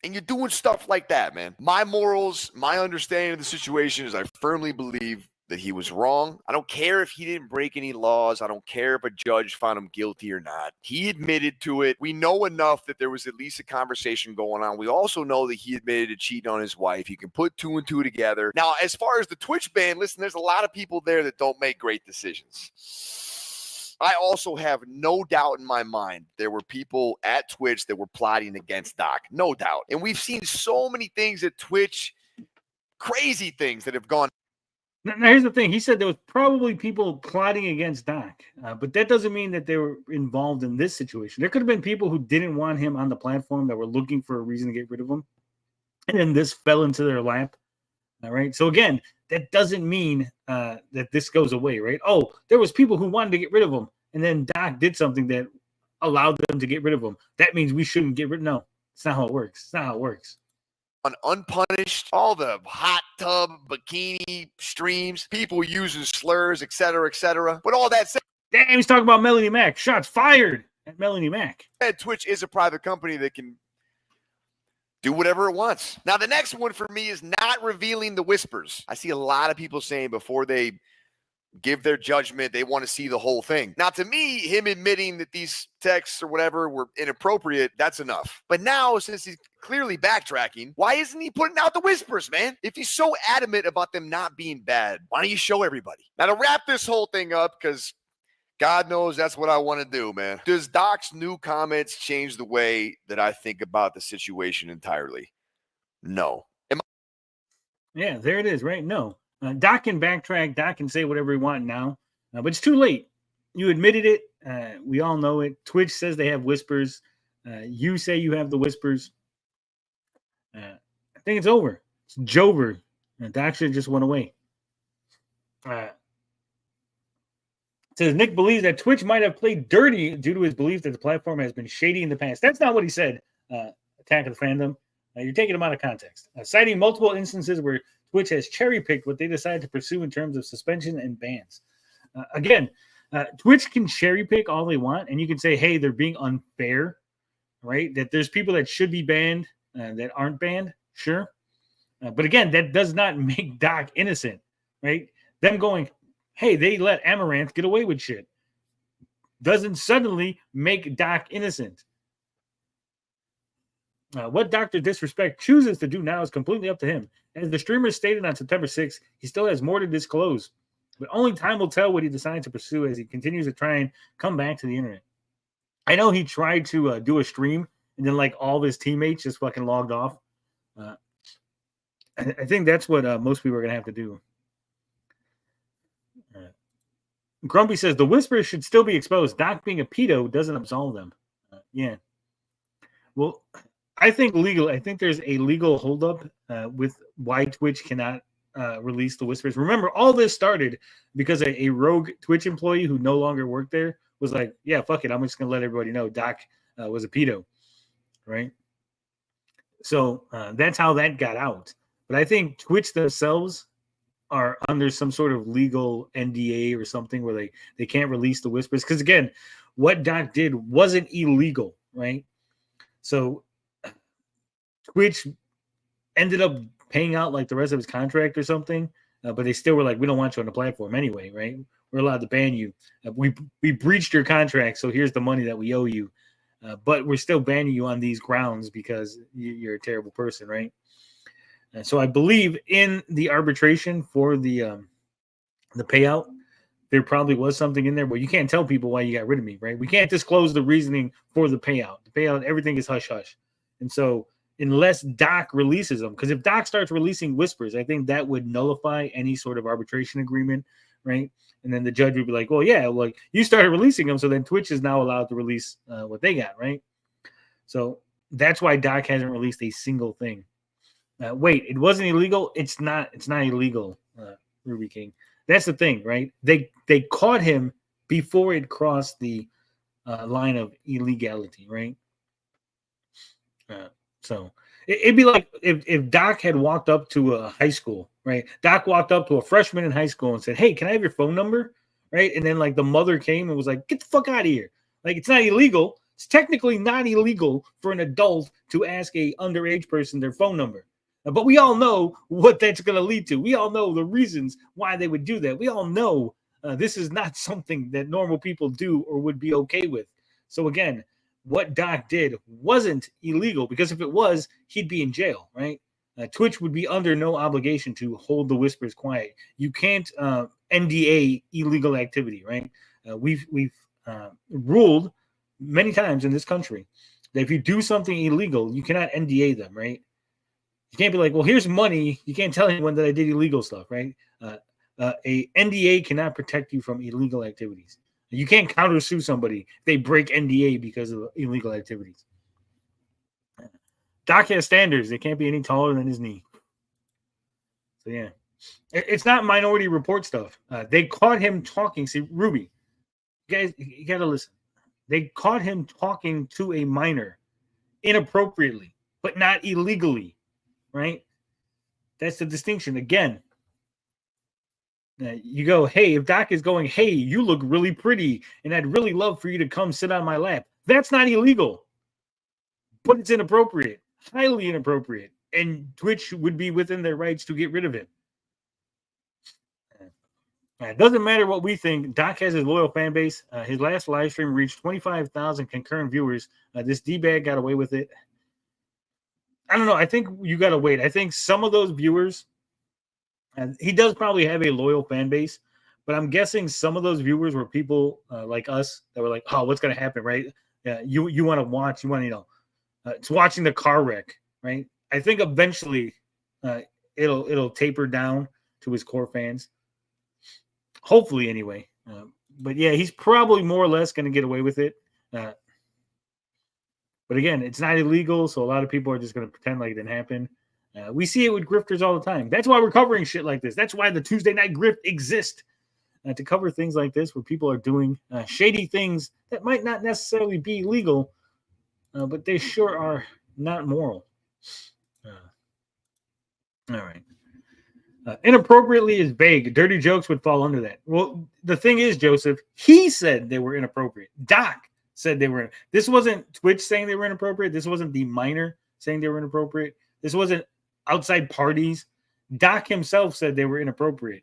and you're doing stuff like that, man. My morals, my understanding of the situation is I firmly believe that he was wrong. I don't care if he didn't break any laws. I don't care if a judge found him guilty or not. He admitted to it. We know enough that there was at least a conversation going on. We also know that he admitted to cheating on his wife. You can put two and two together. Now, as far as the Twitch ban, listen, there's a lot of people there that don't make great decisions. I also have no doubt in my mind there were people at Twitch that were plotting against Doc. No doubt. And we've seen so many things at Twitch, crazy things that have gone. Now, here's the thing. He said there was probably people plotting against Doc, but that doesn't mean that they were involved in this situation. There could have been people who didn't want him on the platform that were looking for a reason to get rid of him, and then this fell into their lap. All right. So again, that doesn't mean that this goes away, right? Oh, there was people who wanted to get rid of him, and then Doc did something that allowed them to get rid of him. That means we shouldn't get rid. No, it's not how it works. It's not how it works. Unpunished, all the hot tub bikini streams, people using slurs, etc., etc. But all that said, damn, he's talking about Melanie Mac. Shots fired at Melanie Mac. Twitch is a private company that can do whatever it wants. Now, the next one for me is not revealing the whispers. I see a lot of people saying before they give their judgment, they want to see the whole thing. Now, to me, him admitting that these texts or whatever were inappropriate, that's enough. But now, since he's clearly backtracking, why isn't he putting out the whispers, man? If he's so adamant about them not being bad, why don't you show everybody? Now, to wrap this whole thing up, because God knows that's what I want to do, man. Does Doc's new comments change the way that I think about the situation entirely? No. Yeah, there it is, right? No. Doc can backtrack. Doc can say whatever he wants now, but it's too late. You admitted it. We all know it. Twitch says they have whispers. You say you have the whispers. I think it's over. It's Jover. Doc should have just went away. Says Nick believes that Twitch might have played dirty due to his belief that the platform has been shady in the past. That's not what he said. Attack of the Fandom. You're taking him out of context. Citing multiple instances where Twitch has cherry-picked what they decided to pursue in terms of suspension and bans. Again, Twitch can cherry-pick all they want, and you can say, hey, they're being unfair, right? That there's people that should be banned that aren't banned, sure. But again, that does not make Doc innocent, right? Them going, hey, they let Amaranth get away with shit, doesn't suddenly make Doc innocent. What Dr. Disrespect chooses to do now is completely up to him. As the streamer stated on September 6th, he still has more to disclose, but only time will tell what he decides to pursue as he continues to try and come back to the internet. I know he tried to do a stream, and then like all of his teammates just fucking logged off. I think that's what most people are going to have to do. Grumpy says the whispers should still be exposed. Doc being a pedo doesn't absolve them. Yeah. Well, I think there's a legal holdup with why Twitch cannot release the whispers. Remember, all this started because a rogue Twitch employee who no longer worked there was like, yeah, fuck it. I'm just going to let everybody know Doc was a pedo. Right. So that's how that got out. But I think Twitch themselves are under some sort of legal NDA or something where they can't release the whispers. Because again, what Doc did wasn't illegal, right? So Twitch ended up paying out like the rest of his contract or something, but they still were like, we don't want you on the platform anyway, right? We're allowed to ban you. We breached your contract, so here's the money that we owe you. But we're still banning you on these grounds because you're a terrible person, right? So I believe in the arbitration for the payout, there probably was something in there, but you can't tell people why you got rid of me, right? We can't disclose the reasoning for the payout. The payout, everything is hush hush. And so unless Doc releases them, because if Doc starts releasing whispers, I think that would nullify any sort of arbitration agreement, right? And then the judge would be like, well, yeah, like you started releasing them, so then Twitch is now allowed to release what they got, right? So that's why Doc hasn't released a single thing. Wait, it wasn't illegal? It's not illegal, Ruby King. That's the thing, right? They caught him before it crossed the line of illegality, right? So it'd be like if Doc had walked up to a high school, right? Doc walked up to a freshman in high school and said, hey, can I have your phone number? Right? And then like the mother came and was like, get the fuck out of here. Like, it's not illegal. It's technically not illegal for an adult to ask a underage person their phone number. But we all know what that's going to lead to. We all know the reasons why they would do that. We all know this is not something that normal people do or would be okay with. So again, what Doc did wasn't illegal, because if it was, he'd be in jail, right? Twitch would be under no obligation to hold the whispers quiet. You can't NDA illegal activity, right? We've ruled many times in this country that if you do something illegal, you cannot NDA them, right? You can't be like, well, here's money. You can't tell anyone that I did illegal stuff, right? A NDA cannot protect you from illegal activities. You can't countersue somebody if they break NDA because of illegal activities. Doc has standards. They can't be any taller than his knee. So, yeah. It's not Minority Report stuff. They caught him talking. See, Ruby, you guys, you got to listen. They caught him talking to a minor inappropriately, but not illegally. Right? That's the distinction. Again, you go, hey, if Doc is going, hey, you look really pretty, and I'd really love for you to come sit on my lap. That's not illegal, but it's inappropriate, highly inappropriate, and Twitch would be within their rights to get rid of it. It doesn't matter what we think. Doc has his loyal fan base. His last live stream reached 25,000 concurrent viewers. This D-bag got away with it. I don't know. I think you got to wait. I think some of those viewers, and he does probably have a loyal fan base, but I'm guessing some of those viewers were people like us that were like, oh, what's going to happen, right? Yeah, you want to watch, it's watching the car wreck, right? I think eventually it'll taper down to his core fans. Hopefully, anyway. But yeah, he's probably more or less going to get away with it. But again, it's not illegal, so a lot of people are just going to pretend like it didn't happen. We see it with grifters all the time. That's why we're covering shit like this. That's why the Tuesday Night Grift exists, to cover things like this where people are doing shady things that might not necessarily be legal, but they sure are not moral. All right. Inappropriately is vague. Dirty jokes would fall under that. Well, the thing is, Joseph, he said they were inappropriate. Doc said they were. This wasn't Twitch saying they were inappropriate. This wasn't the minor saying they were inappropriate. This wasn't outside parties. Doc himself said they were inappropriate.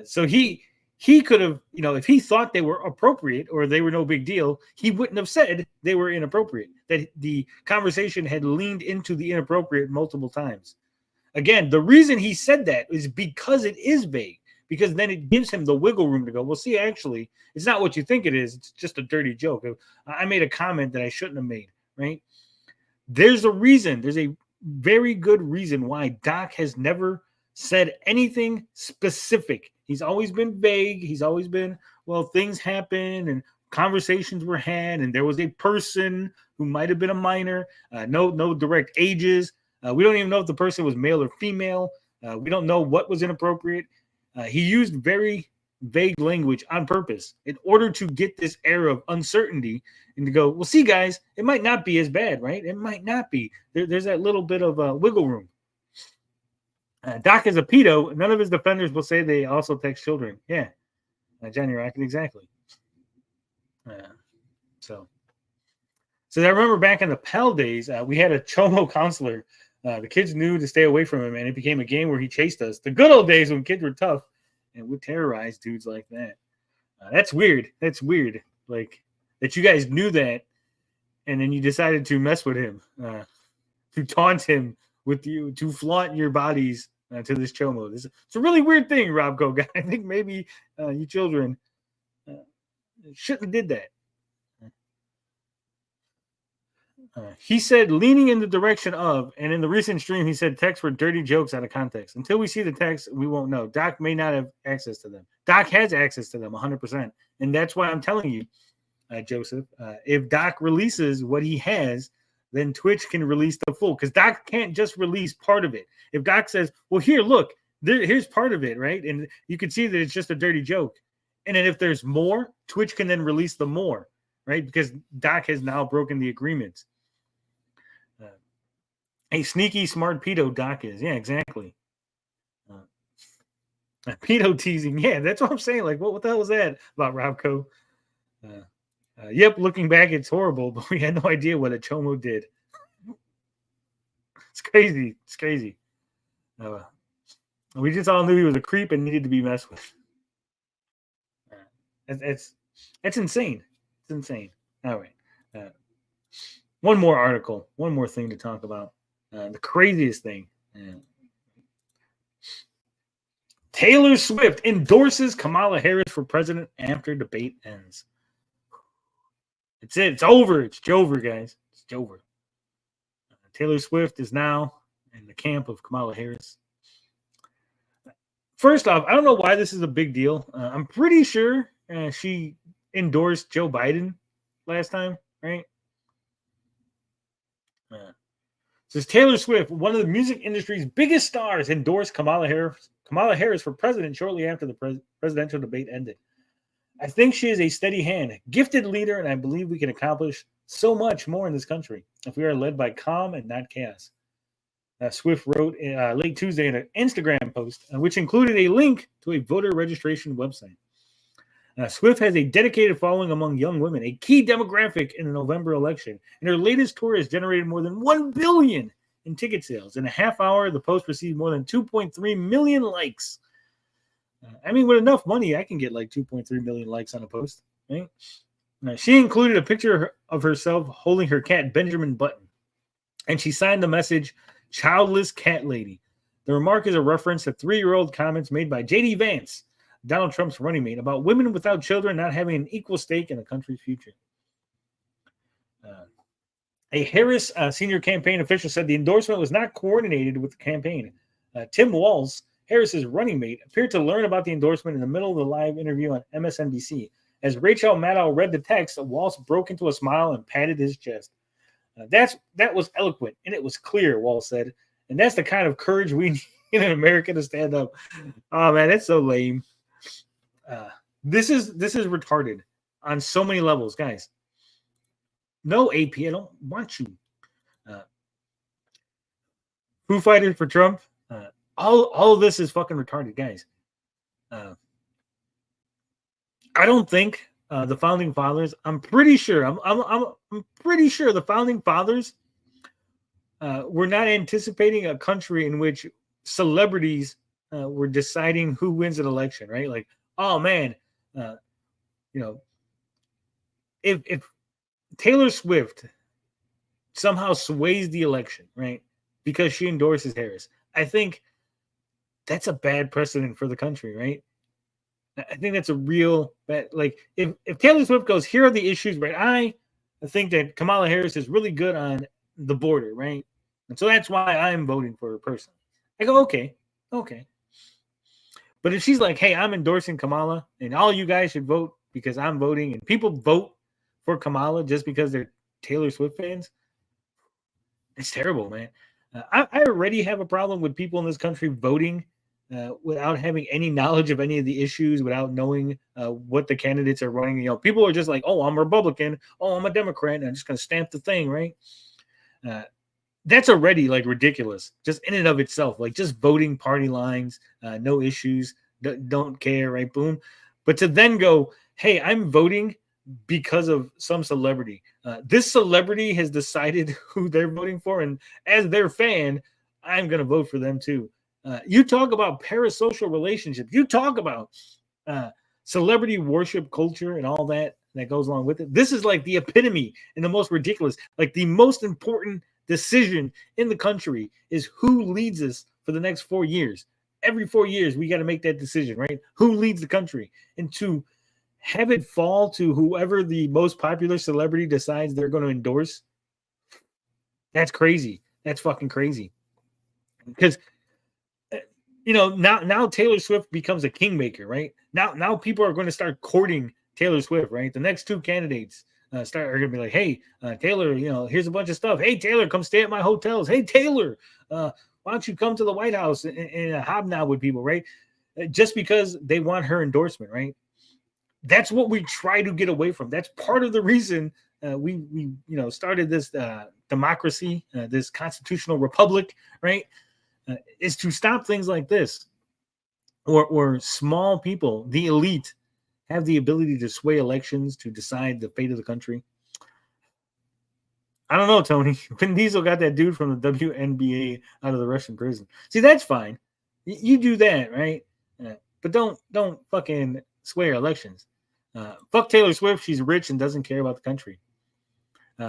So he he could have, if he thought they were appropriate or they were no big deal, he wouldn't have said they were inappropriate, that the conversation had leaned into the inappropriate multiple times. Again, the reason he said that is because it is vague, because then it gives him the wiggle room to go, well, see, actually, it's not what you think it is. It's just a dirty joke. I made a comment that I shouldn't have made, right? There's a reason. There's a very good reason why Doc has never said anything specific. He's always been vague. He's always been, well, things happen and conversations were had, and there was a person who might have been a minor. No direct ages. We don't even know if the person was male or female. We don't know what was inappropriate. He used very vague language on purpose in order to get this air of uncertainty and to go, well, see, guys, it might not be as bad, right? It might not be. There's that little bit of wiggle room. Doc is a pedo. None of his defenders will say they also text children. Yeah. Johnny Rocket, exactly. So I remember back in the Pell days, we had a Chomo counselor. The kids knew to stay away from him, and it became a game where he chased us. The good old days when kids were tough and would terrorize dudes like that. That's weird. That's weird. Like, that you guys knew that, and then you decided to mess with him, to taunt him with you, to flaunt your bodies to this Chomo. It's a really weird thing, Robco guy. I think maybe you children shouldn't have did that. He said leaning in the direction of, and in the recent stream, he said texts were dirty jokes out of context. Until we see the text, we won't know. Doc may not have access to them. Doc has access to them 100%. And that's why I'm telling you, Joseph, if Doc releases what he has, then Twitch can release the full. Because Doc can't just release part of it. If Doc says, well, here, look, here's part of it, right? And you can see that it's just a dirty joke. And then if there's more, Twitch can then release the more, right? Because Doc has now broken the agreement. A sneaky, smart pedo Doc is. Yeah, exactly. Pedo teasing. Yeah, that's what I'm saying. Like, what the hell was that about Robco? Yep, looking back, it's horrible, but we had no idea what a Chomo did. It's crazy. It's crazy. We just all knew he was a creep and needed to be messed with. It's insane. It's insane. All right. One more article. One more thing to talk about. The craziest thing. Taylor Swift endorses Kamala Harris for president after debate ends. It's it. It's over. It's Jover, guys. It's Jover. Taylor Swift is now in the camp of Kamala Harris. First off, I don't know why this is a big deal. I'm pretty sure she endorsed Joe Biden last time, right? Says Taylor Swift, one of the music industry's biggest stars, endorsed Kamala Harris for president shortly after the presidential debate ended. I think she is a steady hand, gifted leader, and I believe we can accomplish so much more in this country if we are led by calm and not chaos. Swift wrote late Tuesday in an Instagram post, which included a link to a voter registration website. Swift has a dedicated following among young women, a key demographic in the November election, and her latest tour has generated more than $1 billion in ticket sales. In a half hour, the post received more than 2.3 million likes. I mean, with enough money, I can get like 2.3 million likes on a post. Right? She included a picture of herself holding her cat, Benjamin Button, and she signed the message, "Childless Cat Lady." The remark is a reference to 3-year-old comments made by J.D. Vance, Donald Trump's running mate, about women without children not having an equal stake in the country's future. A Harris senior campaign official said the endorsement was not coordinated with the campaign. Tim Walz, Harris's running mate, appeared to learn about the endorsement in the middle of the live interview on MSNBC. As Rachel Maddow read the text, Walz broke into a smile and patted his chest. That was eloquent, and it was clear, Walz said. And that's the kind of courage we need in America to stand up. Oh, man, that's so lame. This is retarded on so many levels, guys. No, AP, I don't want you. Foo Fighters for Trump. All of this is fucking retarded, guys. I don't think the founding fathers. I'm pretty sure. I'm pretty sure the founding fathers were not anticipating a country in which celebrities were deciding who wins an election, right? Like, oh man, you know, if Taylor Swift somehow sways the election, right, because she endorses Harris, I think that's a bad precedent for the country, right? I think that's a real bad. Like if Taylor Swift goes, here are the issues, right? I think that Kamala Harris is really good on the border, right? And so that's why I'm voting for her personally. I go, okay. But if she's like, hey, I'm endorsing Kamala and all you guys should vote because I'm voting, and people vote for Kamala just because they're Taylor Swift fans, it's terrible, man. I already have a problem with people in this country voting without having any knowledge of any of the issues, without knowing what the candidates are running. You know, people are just like, oh, I'm a Republican. Oh, I'm a Democrat. And I'm just going to stamp the thing, right? That's already like ridiculous just in and of itself. Like just voting party lines, no issues, don't care, right? Boom. But to then go, hey, I'm voting because of some celebrity. This celebrity has decided who they're voting for. And as their fan, I'm going to vote for them too. You talk about parasocial relationships. You talk about celebrity worship culture and all that goes along with it. This is like the epitome and the most ridiculous, like the most important decision in the country is who leads us for the next 4 years. Every 4 years, we got to make that decision, right? Who leads the country? And to have it fall to whoever the most popular celebrity decides they're going to endorse, that's crazy. That's fucking crazy. Because you know, now Taylor Swift becomes a kingmaker, right? Now people are going to start courting Taylor Swift, right? The next two candidates are going to be like, hey, Taylor, you know, here's a bunch of stuff. Hey, Taylor, come stay at my hotels. Hey, Taylor, why don't you come to the White House and hobnob with people, right? Just because they want her endorsement, right? That's what we try to get away from. That's part of the reason we started this democracy, this constitutional republic, right? Is to stop things like this, or small people, the elite, have the ability to sway elections to decide the fate of the country. I don't know, Tony. Vin Diesel got that dude from the WNBA out of the Russian prison. See, that's fine. You do that, right? But don't fucking sway elections. Fuck Taylor Swift. She's rich and doesn't care about the country.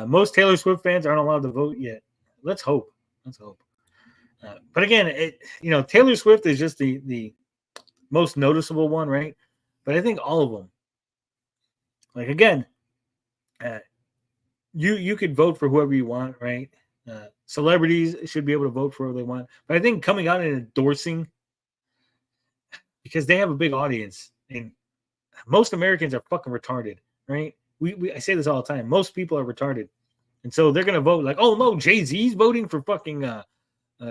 Most Taylor Swift fans aren't allowed to vote yet. Let's hope. But again, Taylor Swift is just the most noticeable one, right? But I think all of them, like, again, you could vote for whoever you want, right? Celebrities should be able to vote for whoever they want. But I think coming out and endorsing, because they have a big audience, and most Americans are fucking retarded, right? I say this all the time. Most people are retarded. And so they're going to vote like, oh, no, Jay-Z's voting for fucking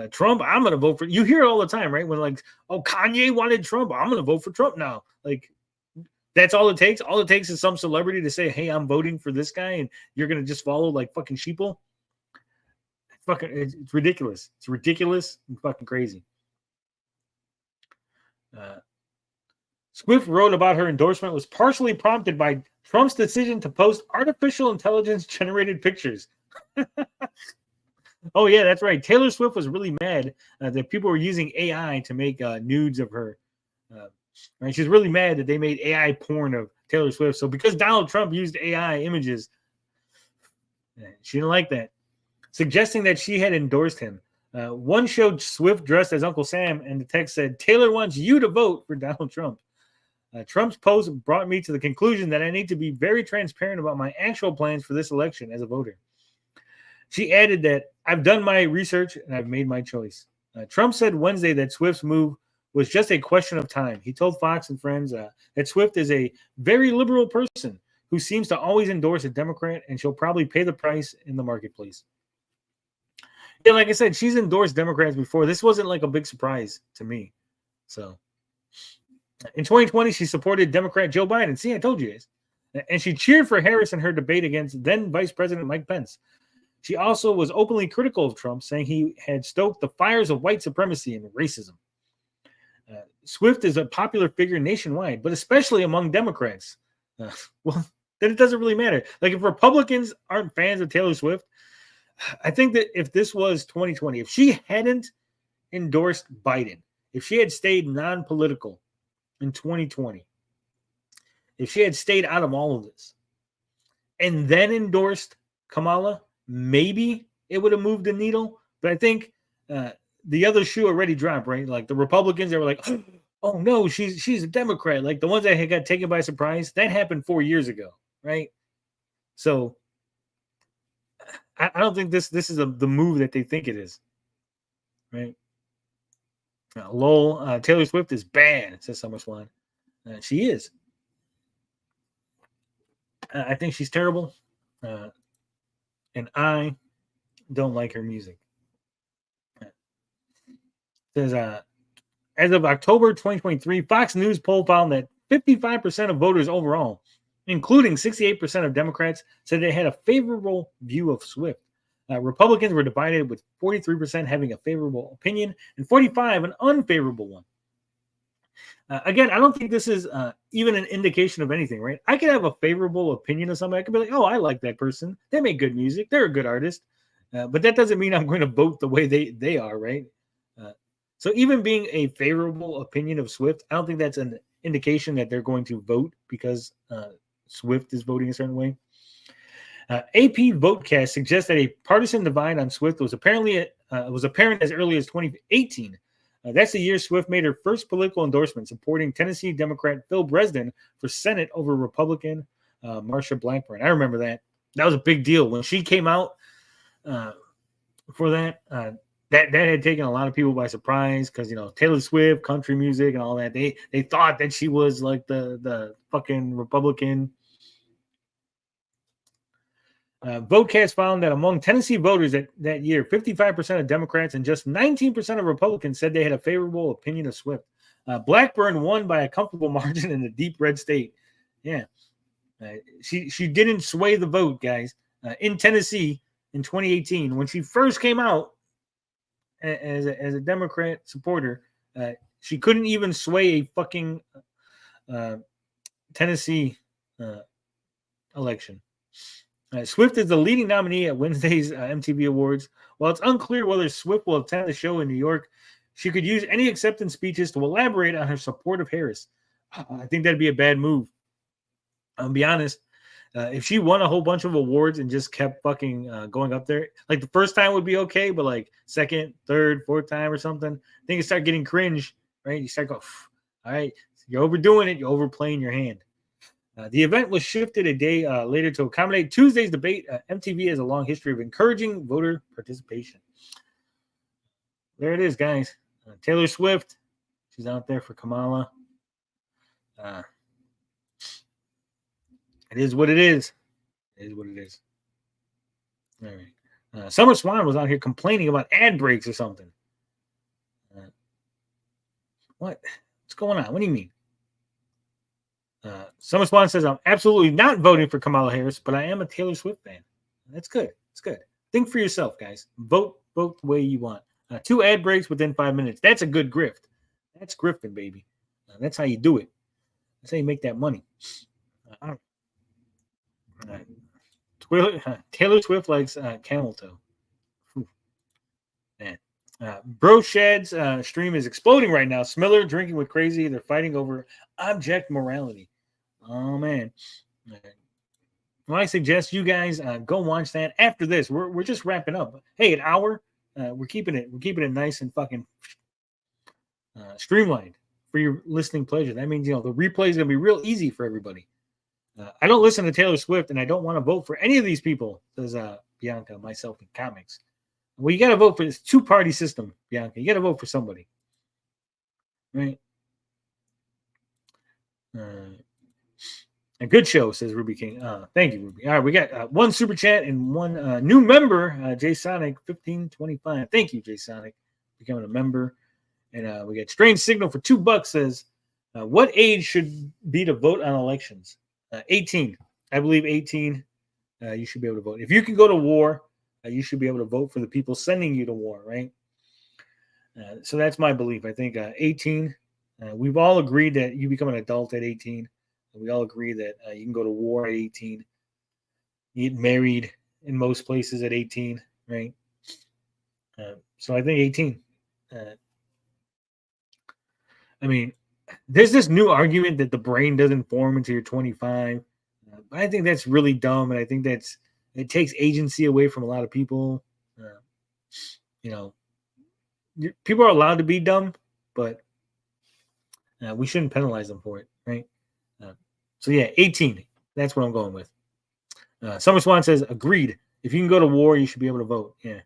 Trump. I'm going to vote for. You hear it all the time, right? When like, oh, Kanye wanted Trump. I'm going to vote for Trump now. Like, that's all it takes. All it takes is some celebrity to say, hey, I'm voting for this guy. And you're going to just follow like fucking sheeple. It's ridiculous. It's ridiculous and fucking crazy. Swift wrote about her endorsement was partially prompted by Trump's decision to post artificial intelligence generated pictures. Oh, yeah, that's right. Taylor Swift was really mad that people were using AI to make nudes of her. Right? She's really mad that they made AI porn of Taylor Swift. So because Donald Trump used AI images, she didn't like that, suggesting that she had endorsed him. One showed Swift dressed as Uncle Sam, and the text said, Taylor wants you to vote for Donald Trump. Trump's post brought me to the conclusion that I need to be very transparent about my actual plans for this election as a voter. She added that I've done my research and I've made my choice. Trump said Wednesday that Swift's move was just a question of time. He told Fox and Friends that Swift is a very liberal person who seems to always endorse a Democrat, and she'll probably pay the price in the marketplace. Yeah, like I said, she's endorsed Democrats before. This wasn't like a big surprise to me. So in 2020, she supported Democrat Joe Biden. See, I told you guys. And she cheered for Harris in her debate against then Vice President Mike Pence. She also was openly critical of Trump, saying he had stoked the fires of white supremacy and racism. Swift is a popular figure nationwide, but especially among Democrats. Well, then it doesn't really matter. Like, if Republicans aren't fans of Taylor Swift, I think that if this was 2020, if she hadn't endorsed Biden, if she had stayed non-political in 2020, if she had stayed out of all of this and then endorsed Kamala, maybe it would have moved the needle. But I think the other shoe already dropped, right? Like the Republicans, they were like, oh no, she's a Democrat. Like the ones that had got taken by surprise, that happened 4 years ago, right? So I don't think this is the move that they think it is, right? Lol, Taylor Swift is banned, says SummerSwan. She is. I think she's terrible, and I don't like her music. Says as of October 2023, Fox News poll found that 55% of voters overall, including 68% of Democrats, said they had a favorable view of Swift. Republicans were divided, with 43% having a favorable opinion and 45% an unfavorable one. Again, I don't think this is even an indication of anything, right? I could have a favorable opinion of somebody. I could be like, oh, I like that person. They make good music. They're a good artist. But that doesn't mean I'm going to vote the way they are, right? So even being a favorable opinion of Swift, I don't think that's an indication that they're going to vote because Swift is voting a certain way. AP Votecast suggests that a partisan divide on Swift was apparent as early as 2018. That's the year Swift made her first political endorsement, supporting Tennessee Democrat Phil Bresden for Senate over Republican Marsha Blackburn. I remember that. That was a big deal when she came out for that. That had taken a lot of people by surprise because Taylor Swift, country music, and all that. They thought that she was like the fucking Republican. Votecast found that among Tennessee voters that year, 55% of Democrats and just 19% of Republicans said they had a favorable opinion of Swift. Blackburn won by a comfortable margin in the deep red state. Yeah, she didn't sway the vote, guys. In Tennessee in 2018, when she first came out as a Democrat supporter, she couldn't even sway a fucking Tennessee election. Swift is the leading nominee at Wednesday's MTV Awards. While it's unclear whether Swift will attend the show in New York, she could use any acceptance speeches to elaborate on her support of Harris. I think that'd be a bad move. I'll be honest. If she won a whole bunch of awards and just kept fucking going up there, like the first time would be okay, but like second, third, fourth time or something, I think you start getting cringe, right? You start going, all right, you're overdoing it. You're overplaying your hand. The event was shifted a day later to accommodate Tuesday's debate. MTV has a long history of encouraging voter participation. There it is, guys. Taylor Swift. She's out there for Kamala. It is what it is. It is what it is. All right. Summer Swan was out here complaining about ad breaks or something. What's going on? What do you mean? Summer Swan says, I'm absolutely not voting for Kamala Harris, but I am a Taylor Swift fan. That's good. It's good. Think for yourself, guys. Vote the way you want. 2 ad breaks within 5 minutes. That's a good grift. That's grifting, baby. That's how you do it. That's how you make that money. Taylor Swift likes camel toe. Man. Bro Shad's stream is exploding right now. Smiller drinking with Crazy. They're fighting over object morality. Oh man. Well, I suggest you guys go watch that after this. We're just wrapping up. Hey, an hour. We're keeping it nice and fucking streamlined for your listening pleasure. That means the replay is gonna be real easy for everybody. I don't listen to Taylor Swift, and I don't want to vote for any of these people, says Bianca, myself, and comics. Well, you got to vote for this 2-party system, Bianca. You got to vote for somebody, right? A good show, says Ruby King. Thank you, Ruby. All right, we got 1 super chat and 1 new member, J Sonic 1525. Thank you, J Sonic, becoming a member. And we got Strange Signal for $2. Says, what age should be to vote on elections? 18. I believe 18. You should be able to vote. If you can go to war, you should be able to vote for the people sending you to war, right? So that's my belief. I think 18. We've all agreed that you become an adult at 18. We all agree that you can go to war at 18. You get married in most places at 18, right? So I think 18. I mean, There's this new argument that the brain doesn't form until you're 25. I think that's really dumb, and I think it takes agency away from a lot of people. You know, people are allowed to be dumb, but we shouldn't penalize them for it, right? So yeah, 18. That's what I'm going with. Summer Swan says, agreed. If you can go to war, you should be able to vote. Yeah.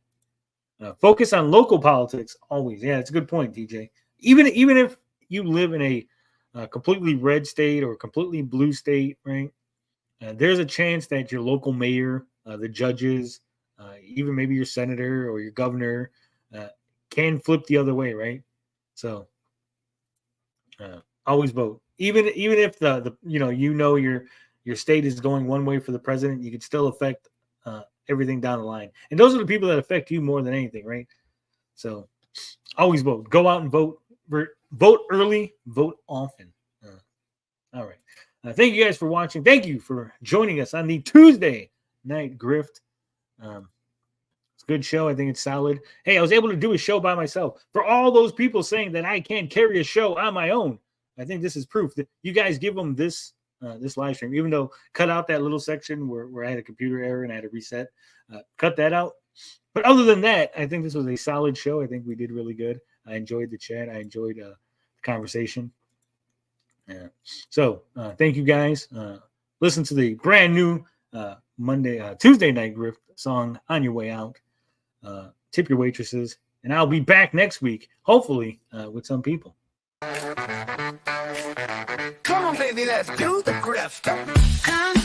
Focus on local politics always. Yeah, it's a good point, DJ. Even if you live in a completely red state or completely blue state, right? There's a chance that your local mayor, the judges, even maybe your senator or your governor can flip the other way, right? So always vote. Even if the your state is going one way for the president, you can still affect everything down the line. And those are the people that affect you more than anything, right? So always vote. Go out and vote. Vote early. Vote often. All right. Thank you guys for watching. Thank you for joining us on the Tuesday night grift. It's a good show. I think it's solid. Hey, I was able to do a show by myself. For all those people saying that I can't carry a show on my own, I think this is proof that you guys give them this live stream, even though cut out that little section where I had a computer error and I had to reset. Cut that out. But other than that, I think this was a solid show. I think we did really good. I enjoyed the chat. I enjoyed the conversation. So thank you guys. Listen to the brand new Tuesday night grift song on your way out. Tip your waitresses, and I'll be back next week, hopefully with some people. Come on, baby, let's do the grift.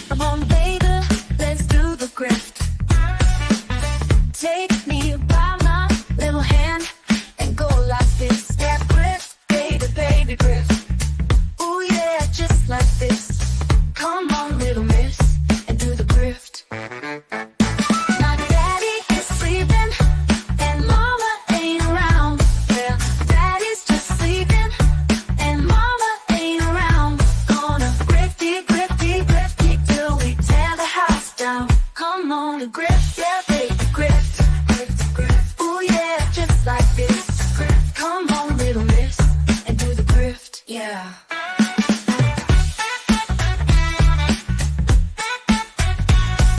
Come on, baby, let's do the grift. Take me by my little hand and go like this. That grift, baby, grift. Ooh yeah, just like this. Come on, little miss, and do the grift. My daddy is sleeping and mama ain't around. Yeah, daddy's just sleeping and mama ain't around. Gonna grifty till we tear the house down. Come on, the grift, yeah.